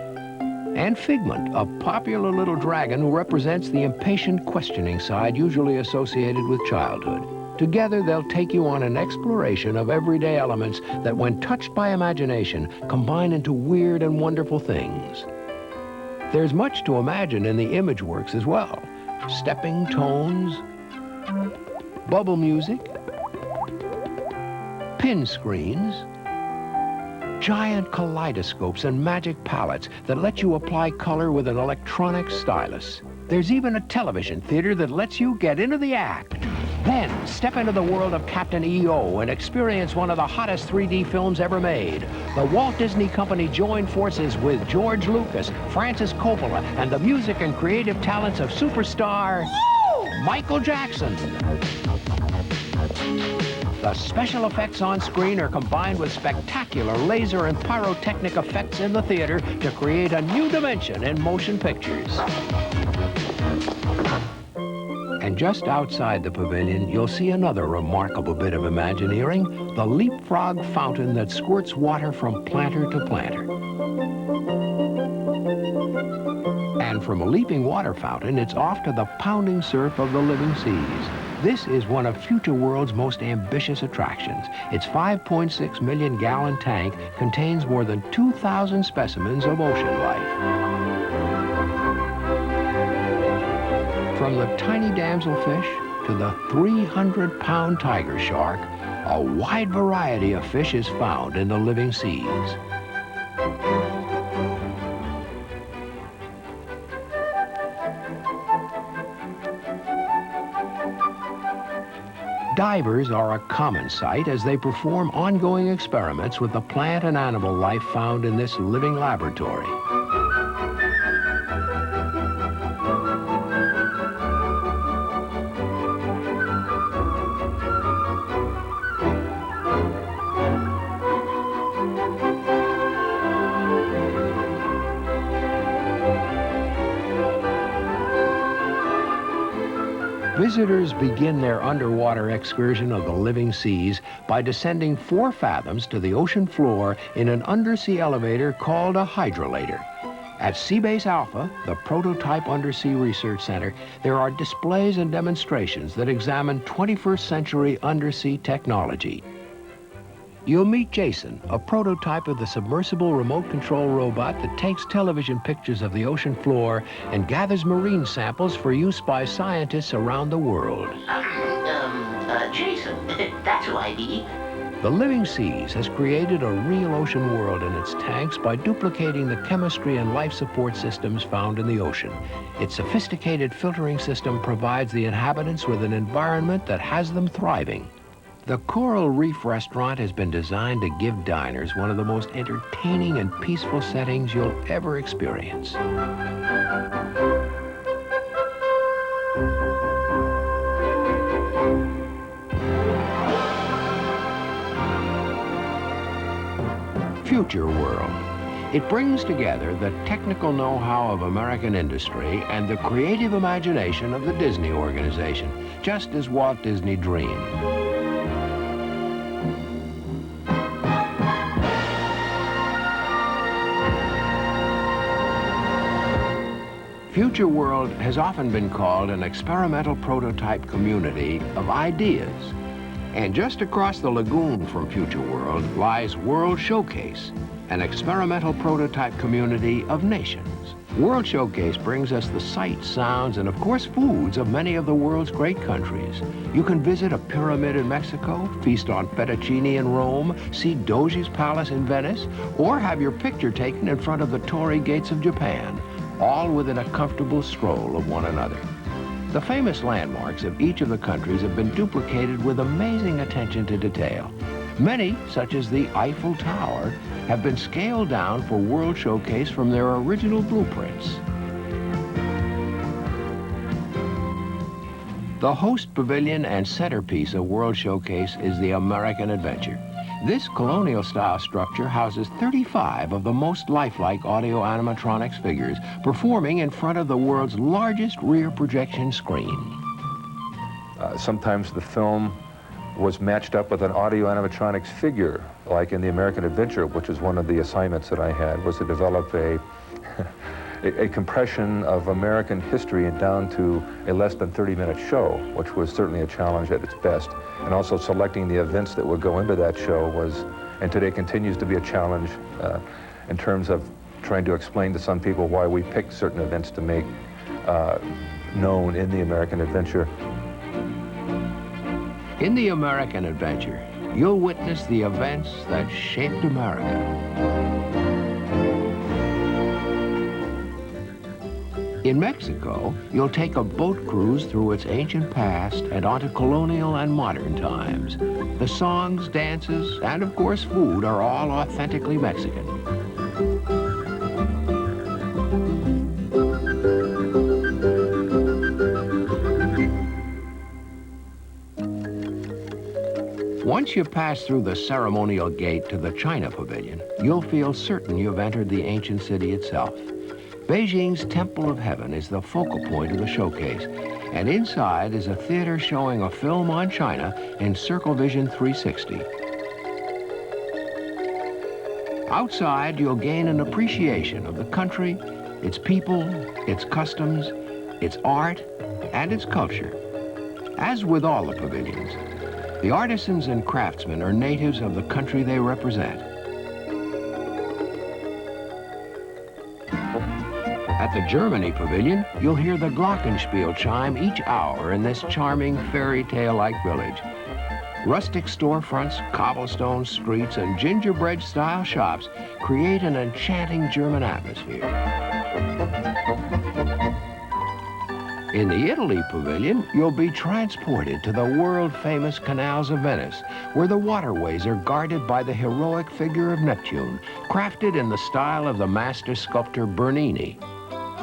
and Figment, a popular little dragon who represents the impatient, questioning side usually associated with childhood. Together, they'll take you on an exploration of everyday elements that, when touched by imagination, combine into weird and wonderful things. There's much to imagine in the image works as well. Stepping tones, bubble music, pin screens, giant kaleidoscopes and magic palettes that let you apply color with an electronic stylus. There's even a television theater that lets you get into the act. Then step into the world of Captain EO and experience one of the hottest 3D films ever made. The Walt Disney Company joined forces with George Lucas, Francis Coppola, and the music and creative talents of superstar Michael Jackson. The special effects on screen are combined with spectacular laser and pyrotechnic effects in the theater to create a new dimension in motion pictures. And just outside the pavilion, you'll see another remarkable bit of Imagineering, the leapfrog fountain that squirts water from planter to planter. And from a leaping water fountain, it's off to the pounding surf of the living seas. This is one of Future World's most ambitious attractions. Its 5.6 million gallon tank contains more than 2,000 specimens of ocean life. From the tiny damselfish to the 300-pound tiger shark, a wide variety of fish is found in the living seas. Divers are a common sight as they perform ongoing experiments with the plant and animal life found in this living laboratory. Visitors begin their underwater excursion of the living seas by descending 4 fathoms to the ocean floor in an undersea elevator called a hydrolator. At Seabase Alpha, the prototype undersea research center, there are displays and demonstrations that examine 21st century undersea technology. You'll meet Jason, a prototype of the submersible remote control robot that takes television pictures of the ocean floor and gathers marine samples for use by scientists around the world. Jason, that's who I be. The Living Seas has created a real ocean world in its tanks by duplicating the chemistry and life support systems found in the ocean. Its sophisticated filtering system provides the inhabitants with an environment that has them thriving. The Coral Reef restaurant has been designed to give diners one of the most entertaining and peaceful settings you'll ever experience. Future World. It brings together the technical know-how of American industry and the creative imagination of the Disney organization, just as Walt Disney dreamed. Future World has often been called an experimental prototype community of ideas. And just across the lagoon from Future World lies World Showcase, an experimental prototype community of nations. World Showcase brings us the sights, sounds, and of course foods of many of the world's great countries. You can visit a pyramid in Mexico, feast on fettuccine in Rome, see Doge's Palace in Venice, or have your picture taken in front of the Torii Gates of Japan, all within a comfortable stroll of one another. The famous landmarks of each of the countries have been duplicated with amazing attention to detail. Many, such as the Eiffel Tower, have been scaled down for World Showcase from their original blueprints. The host pavilion and centerpiece of World Showcase is the American Adventure. This colonial-style structure houses 35 of the most lifelike audio-animatronics figures performing in front of the world's largest rear projection screen. Sometimes the film was matched up with an audio-animatronics figure, like in the American Adventure, which is one of the assignments that I had, was to develop a compression of American history down to a less than 30-minute show, which was certainly a challenge at its best. And also selecting the events that would go into that show was, and today continues to be a challenge in terms of trying to explain to some people why we picked certain events to make known in the American Adventure. In the American Adventure, you'll witness the events that shaped America. In Mexico, you'll take a boat cruise through its ancient past and onto colonial and modern times. The songs, dances, and of course food are all authentically Mexican. Once you pass through the ceremonial gate to the China Pavilion, you'll feel certain you've entered the ancient city itself. Beijing's Temple of Heaven is the focal point of the showcase, and inside is a theater showing a film on China in Circle Vision 360. Outside, you'll gain an appreciation of the country, its people, its customs, its art, and its culture. As with all the pavilions, the artisans and craftsmen are natives of the country they represent. At the Germany Pavilion, you'll hear the Glockenspiel chime each hour in this charming fairy tale-like village. Rustic storefronts, cobblestone streets, and gingerbread-style shops create an enchanting German atmosphere. In the Italy Pavilion, you'll be transported to the world-famous canals of Venice, where the waterways are guarded by the heroic figure of Neptune, crafted in the style of the master sculptor Bernini.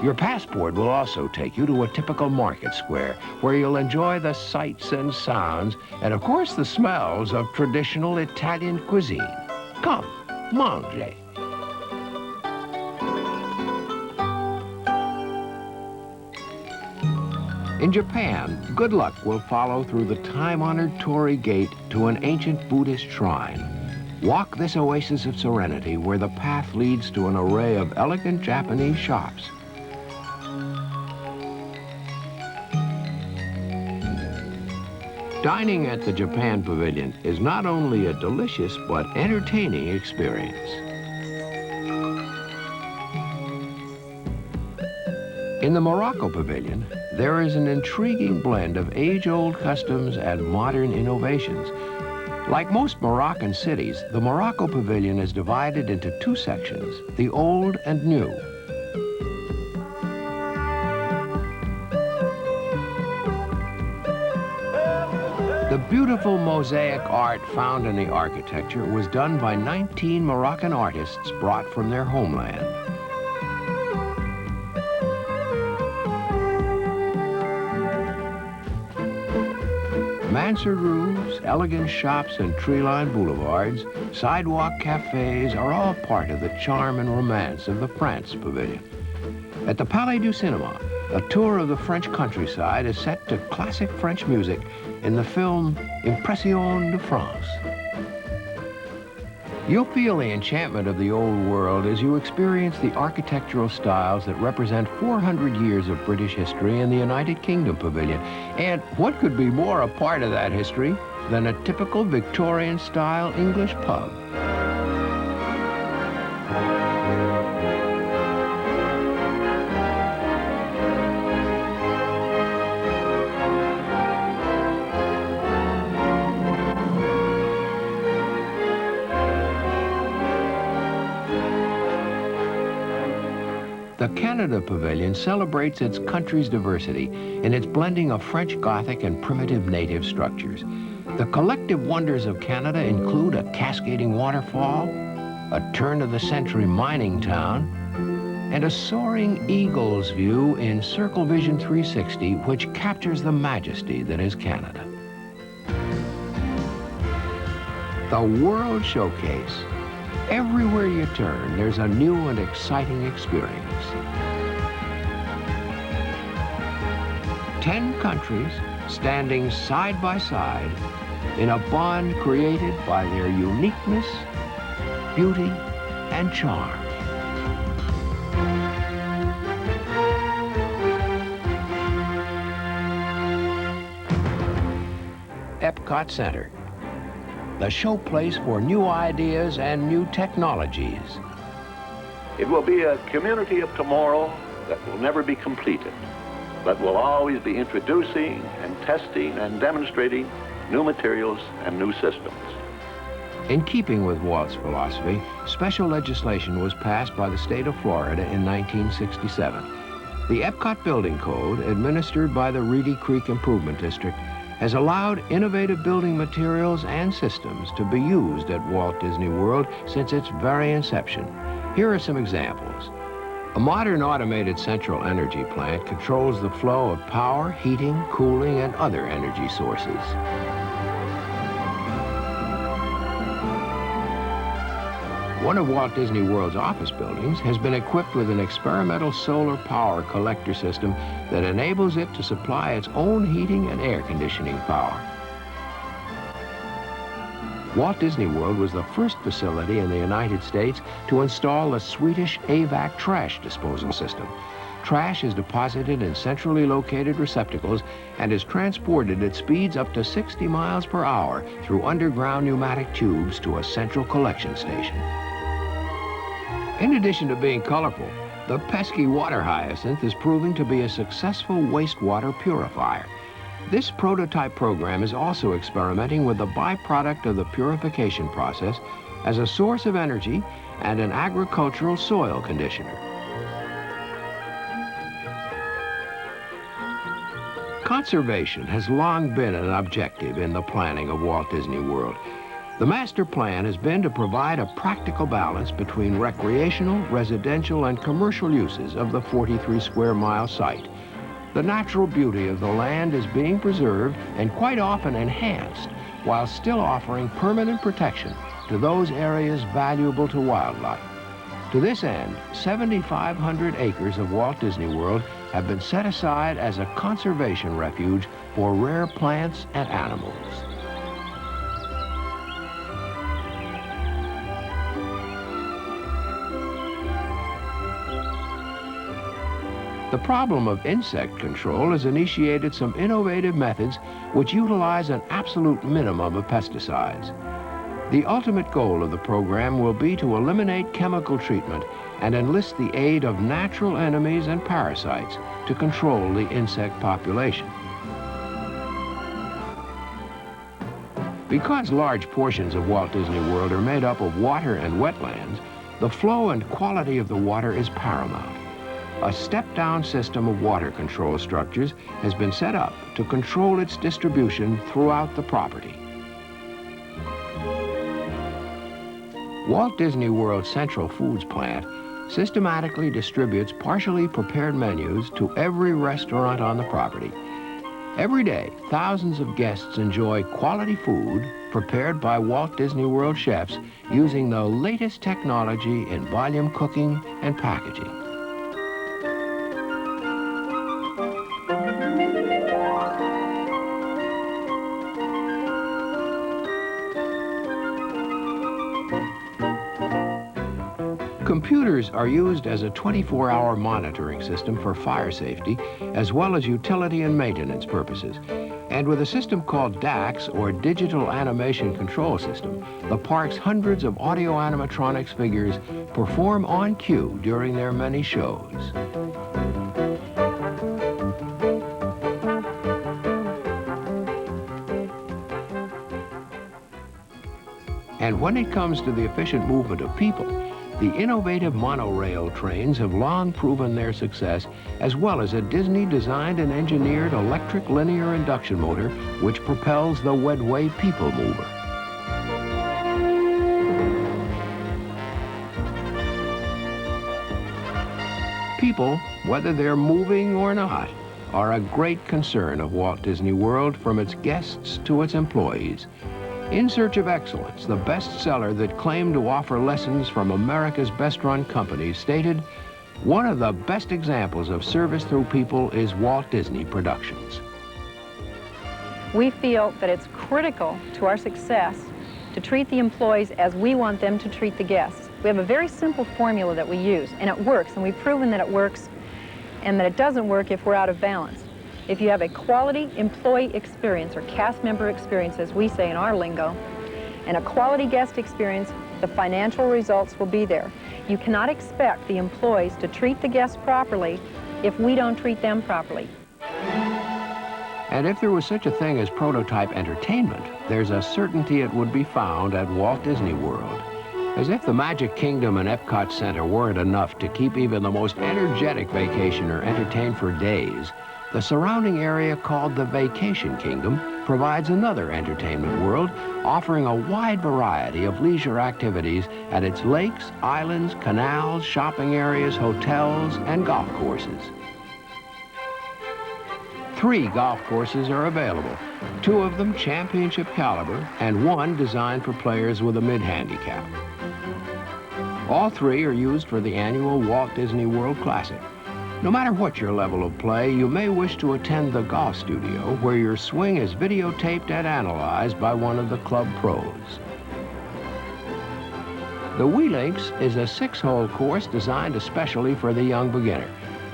Your passport will also take you to a typical market square, where you'll enjoy the sights and sounds, and of course the smells of traditional Italian cuisine. Come, mange. In Japan, good luck will follow through the time-honored Torii Gate to an ancient Buddhist shrine. Walk this oasis of serenity where the path leads to an array of elegant Japanese shops. Dining at the Japan Pavilion is not only a delicious but entertaining experience. In the Morocco Pavilion, there is an intriguing blend of age-old customs and modern innovations. Like most Moroccan cities, the Morocco Pavilion is divided into two sections, the old and new. The beautiful mosaic art found in the architecture was done by 19 Moroccan artists brought from their homeland. Mansard roofs, elegant shops and tree-lined boulevards, sidewalk cafes are all part of the charm and romance of the France Pavilion. At the Palais du Cinéma, a tour of the French countryside is set to classic French music in the film Impression de France. You'll feel the enchantment of the old world as you experience the architectural styles that represent 400 years of British history in the United Kingdom Pavilion. And what could be more a part of that history than a typical Victorian-style English pub? The Canada Pavilion celebrates its country's diversity in its blending of French Gothic and primitive native structures. The collective wonders of Canada include a cascading waterfall, a turn-of-the-century mining town, and a soaring eagle's view in Circle Vision 360, which captures the majesty that is Canada. The World Showcase. Everywhere you turn, there's a new and exciting experience. 10 countries standing side by side in a bond created by their uniqueness, beauty, and charm. EPCOT Center, the showplace for new ideas and new technologies. It will be a community of tomorrow that will never be completed, but will always be introducing and testing and demonstrating new materials and new systems. In keeping with Walt's philosophy, special legislation was passed by the state of Florida in 1967. The EPCOT Building Code, administered by the Reedy Creek Improvement District, has allowed innovative building materials and systems to be used at Walt Disney World since its very inception. Here are some examples. A modern automated central energy plant controls the flow of power, heating, cooling, and other energy sources. One of Walt Disney World's office buildings has been equipped with an experimental solar power collector system that enables it to supply its own heating and air conditioning power. Walt Disney World was the first facility in the United States to install the Swedish AVAC trash disposal system. Trash is deposited in centrally located receptacles and is transported at speeds up to 60 miles per hour through underground pneumatic tubes to a central collection station. In addition to being colorful, the pesky water hyacinth is proving to be a successful wastewater purifier. This prototype program is also experimenting with the byproduct of the purification process as a source of energy and an agricultural soil conditioner. Conservation has long been an objective in the planning of Walt Disney World. The master plan has been to provide a practical balance between recreational, residential, and commercial uses of the 43 square mile site. The natural beauty of the land is being preserved and quite often enhanced while still offering permanent protection to those areas valuable to wildlife. To this end, 7,500 acres of Walt Disney World have been set aside as a conservation refuge for rare plants and animals. The problem of insect control has initiated some innovative methods which utilize an absolute minimum of pesticides. The ultimate goal of the program will be to eliminate chemical treatment and enlist the aid of natural enemies and parasites to control the insect population. Because large portions of Walt Disney World are made up of water and wetlands, the flow and quality of the water is paramount. A step-down system of water control structures has been set up to control its distribution throughout the property. Walt Disney World's Central Foods Plant systematically distributes partially prepared menus to every restaurant on the property. Every day, thousands of guests enjoy quality food prepared by Walt Disney World chefs using the latest technology in volume cooking and packaging. Computers are used as a 24-hour monitoring system for fire safety, as well as utility and maintenance purposes. And with a system called DAX, or Digital Animation Control System, the park's hundreds of Audio-Animatronics figures perform on cue during their many shows. And when it comes to the efficient movement of people, the innovative monorail trains have long proven their success, as well as a Disney-designed and engineered electric linear induction motor which propels the Wedway People Mover. People, whether they're moving or not, are a great concern of Walt Disney World, from its guests to its employees. In Search of Excellence, the bestseller that claimed to offer lessons from America's best-run companies, stated, "One of the best examples of service through people is Walt Disney Productions." We feel that it's critical to our success to treat the employees as we want them to treat the guests. We have a very simple formula that we use, and it works, and we've proven that it works and that it doesn't work if we're out of balance. If you have a quality employee experience, or cast member experience as we say in our lingo, and a quality guest experience, the financial results will be there. You cannot expect the employees to treat the guests properly if we don't treat them properly. And if there was such a thing as prototype entertainment, there's a certainty it would be found at Walt Disney World. As if the Magic Kingdom and EPCOT Center weren't enough to keep even the most energetic vacationer entertained for days, the surrounding area, called the Vacation Kingdom, provides another entertainment world, offering a wide variety of leisure activities at its lakes, islands, canals, shopping areas, hotels, and golf courses. 3 golf courses are available, 2 of them championship caliber, and 1 designed for players with a mid-handicap. All 3 are used for the annual Walt Disney World Classic. No matter what your level of play, you may wish to attend the golf studio, where your swing is videotaped and analyzed by one of the club pros. The Wee Links is a 6-hole course designed especially for the young beginner.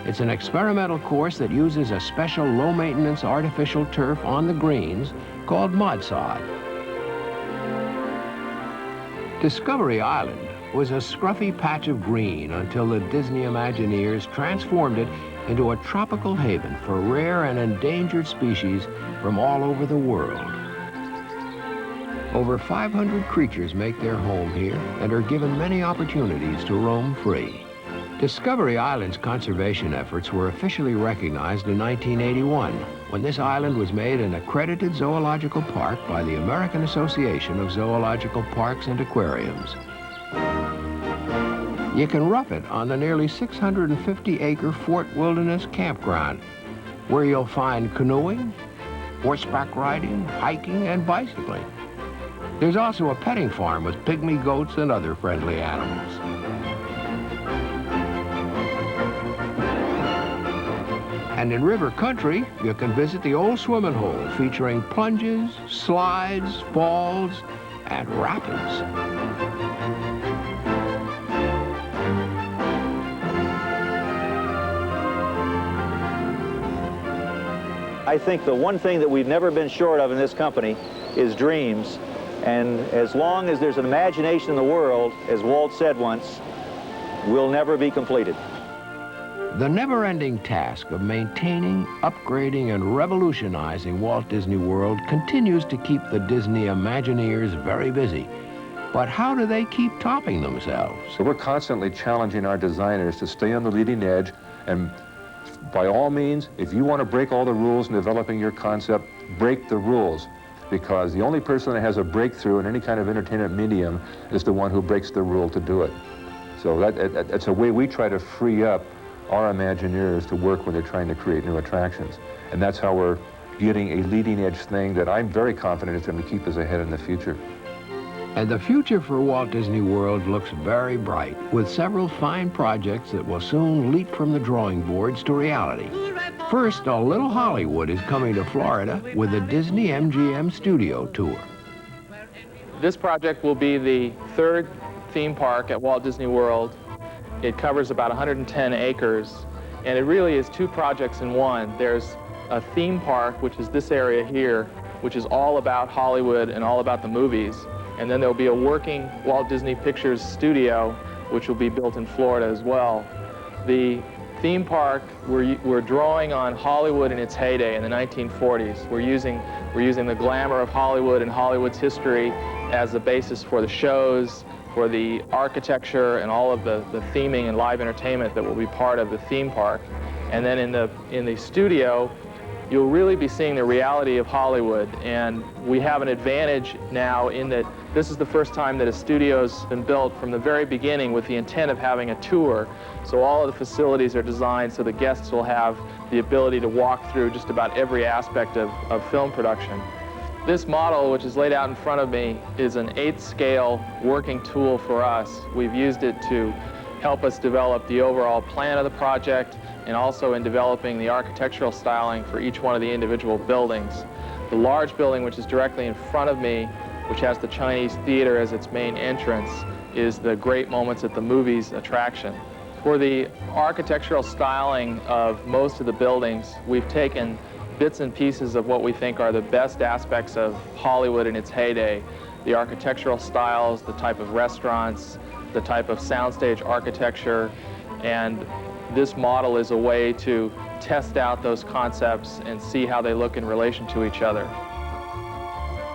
It's an experimental course that uses a special low-maintenance artificial turf on the greens called mud sod. Discovery Island was a scruffy patch of green until the Disney Imagineers transformed it into a tropical haven for rare and endangered species from all over the world. Over 500 creatures make their home here and are given many opportunities to roam free. Discovery Island's conservation efforts were officially recognized in 1981, when this island was made an accredited zoological park by the American Association of Zoological Parks and Aquariums. You can rough it on the nearly 650-acre Fort Wilderness campground, where you'll find canoeing, horseback riding, hiking, and bicycling. There's also a petting farm with pygmy goats and other friendly animals. And in river country, you can visit the old swimming hole, featuring plunges, slides, falls, and rapids. I think the one thing that we've never been short of in this company is dreams. And as long as there's an imagination in the world, as Walt said once, will never be completed. The never-ending task of maintaining, upgrading, and revolutionizing Walt Disney World continues to keep the Disney Imagineers very busy. But how do they keep topping themselves? So we're constantly challenging our designers to stay on the leading edge, and by all means, if you want to break all the rules in developing your concept, break the rules. Because the only person that has a breakthrough in any kind of entertainment medium is the one who breaks the rule to do it. So that's a way we try to free up our Imagineers to work when they're trying to create new attractions. And that's how we're getting a leading edge thing that I'm very confident is going to keep us ahead in the future. And the future for Walt Disney World looks very bright, with several fine projects that will soon leap from the drawing boards to reality. First, a little Hollywood is coming to Florida with the Disney MGM Studio Tour. This project will be the third theme park at Walt Disney World. It covers about 110 acres, and it really is two projects in one. There's a theme park, which is this area here, which is all about Hollywood and all about the movies. And then there'll be a working Walt Disney Pictures studio, which will be built in Florida as well. The theme park, we're drawing on Hollywood in its heyday in the 1940s. We're using the glamour of Hollywood and Hollywood's history as the basis for the shows, for the architecture, and all of the theming and live entertainment that will be part of the theme park. And then in the studio, you'll really be seeing the reality of Hollywood. And we have an advantage now in that this is the first time that a studio's been built from the very beginning with the intent of having a tour. So all of the facilities are designed so the guests will have the ability to walk through just about every aspect of film production. This model, which is laid out in front of me, is an 8th scale working tool for us. We've used it to help us develop the overall plan of the project, and also in developing the architectural styling for each one of the individual buildings. The large building, which is directly in front of me, which has the Chinese Theater as its main entrance, is the Great Moments at the Movies attraction. For the architectural styling of most of the buildings, we've taken bits and pieces of what we think are the best aspects of Hollywood in its heyday. The architectural styles, the type of restaurants, the type of soundstage architecture, and this model is a way to test out those concepts and see how they look in relation to each other.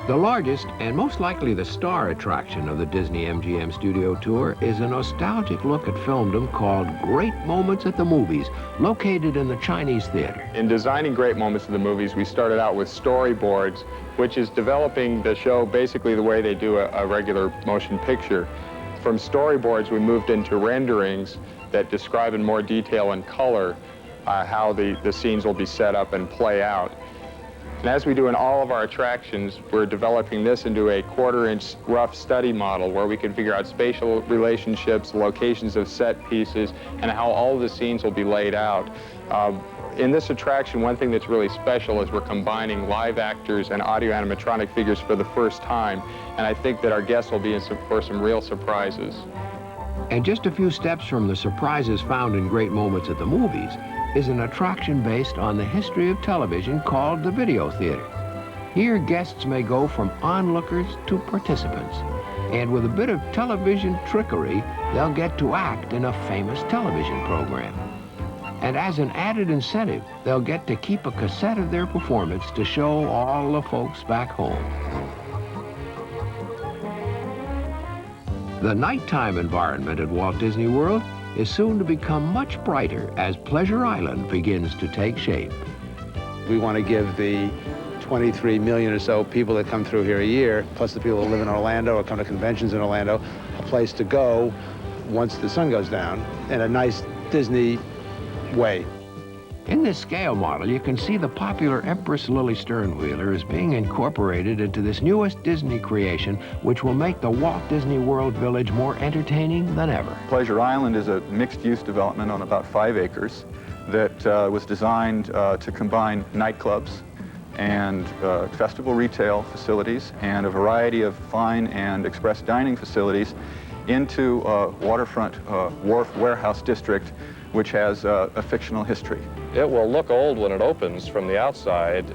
The largest and most likely the star attraction of the Disney MGM Studio Tour is a nostalgic look at filmdom called Great Moments at the Movies, located in the Chinese Theater. In designing Great Moments at the Movies, we started out with storyboards, which is developing the show basically the way they do a regular motion picture. From storyboards, we moved into renderings that describe in more detail and color how the scenes will be set up and play out. And as we do in all of our attractions, we're developing this into a 1/4-inch rough study model where we can figure out spatial relationships, locations of set pieces, and how all of the scenes will be laid out. In this attraction, one thing that's really special is we're combining live actors and audio-animatronic figures for the first time, and I think that our guests will be in for some real surprises. And just a few steps from the surprises found in Great Moments at the Movies is an attraction based on the history of television called the Video Theater. Here, guests may go from onlookers to participants, and with a bit of television trickery, they'll get to act in a famous television program. And as an added incentive, they'll get to keep a cassette of their performance to show all the folks back home. The nighttime environment at Walt Disney World is soon to become much brighter as Pleasure Island begins to take shape. We want to give the 23 million or so people that come through here a year, plus the people who live in Orlando or come to conventions in Orlando, a place to go once the sun goes down in a nice Disney way. In this scale model, you can see the popular Empress Lily Sternwheeler is being incorporated into this newest Disney creation, which will make the Walt Disney World Village more entertaining than ever. Pleasure Island is a mixed-use development on about 5 acres that was designed to combine nightclubs and festival retail facilities and a variety of fine and express dining facilities into a waterfront wharf warehouse district which has a fictional history. It will look old when it opens from the outside,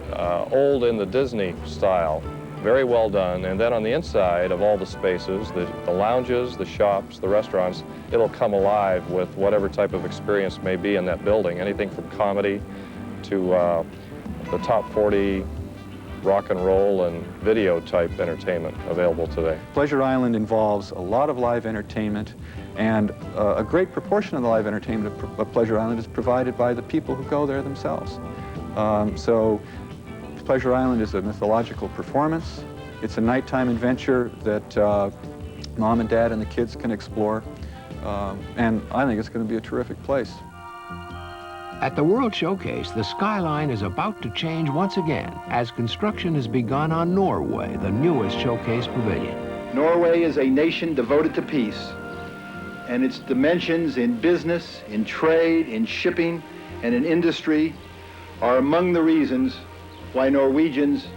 old in the Disney style, very well done. And then on the inside of all the spaces, the lounges, the shops, the restaurants, it'll come alive with whatever type of experience may be in that building, anything from comedy to the top 40 rock and roll and video type entertainment available today. Pleasure Island involves a lot of live entertainment, and a great proportion of the live entertainment of Pleasure Island is provided by the people who go there themselves. So Pleasure Island is a mythological performance. It's a nighttime adventure that Mom and Dad and the kids can explore, and I think it's going to be a terrific place. At the World Showcase, the skyline is about to change once again as construction has begun on Norway, the newest showcase pavilion. Norway is a nation devoted to peace, and its dimensions in business, in trade, in shipping, and in industry are among the reasons why Norwegians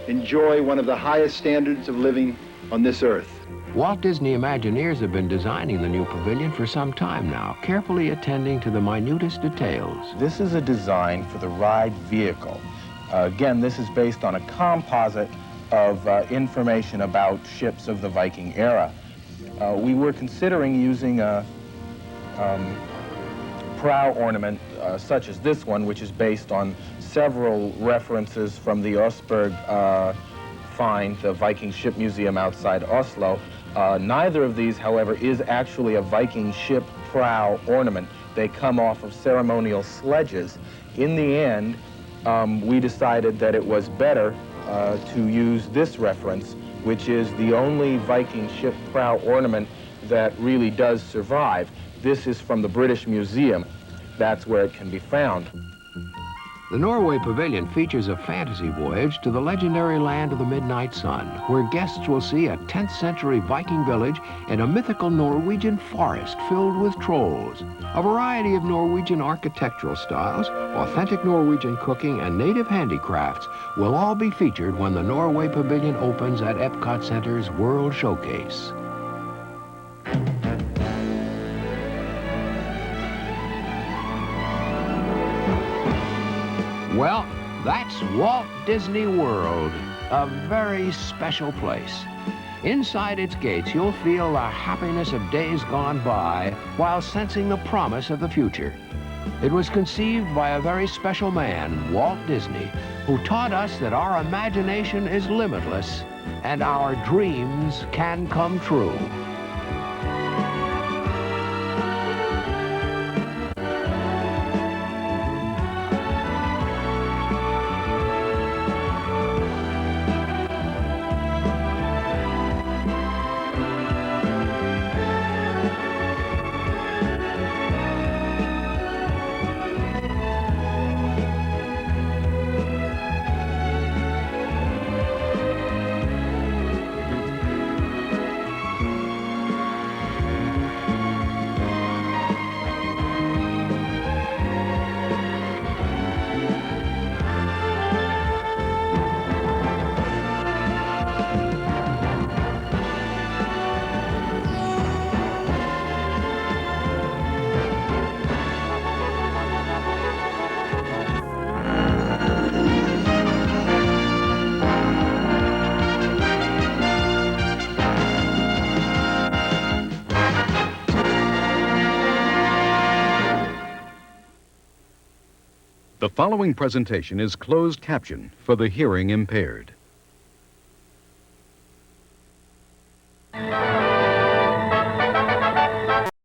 enjoy one of the highest standards of living on this earth. Walt Disney Imagineers have been designing the new pavilion for some time now, carefully attending to the minutest details. This is a design for the ride vehicle. Again, this is based on a composite of information about ships of the Viking era. We were considering using a prow ornament such as this one, which is based on several references from the Osberg find, the Viking ship museum outside Oslo. Neither of these, however, is actually a Viking ship prow ornament. They come off of ceremonial sledges. In the end, we decided that it was better to use this reference, which is the only Viking ship prow ornament that really does survive. This is from the British Museum. That's where it can be found. The Norway Pavilion features a fantasy voyage to the legendary land of the Midnight Sun, where guests will see a 10th century Viking village and a mythical Norwegian forest filled with trolls. A variety of Norwegian architectural styles, authentic Norwegian cooking, and native handicrafts will all be featured when the Norway Pavilion opens at EPCOT Center's World Showcase. Well, that's Walt Disney World, a very special place. Inside its gates, you'll feel the happiness of days gone by while sensing the promise of the future. It was conceived by a very special man, Walt Disney, who taught us that our imagination is limitless and our dreams can come true. The following presentation is closed caption for the hearing impaired.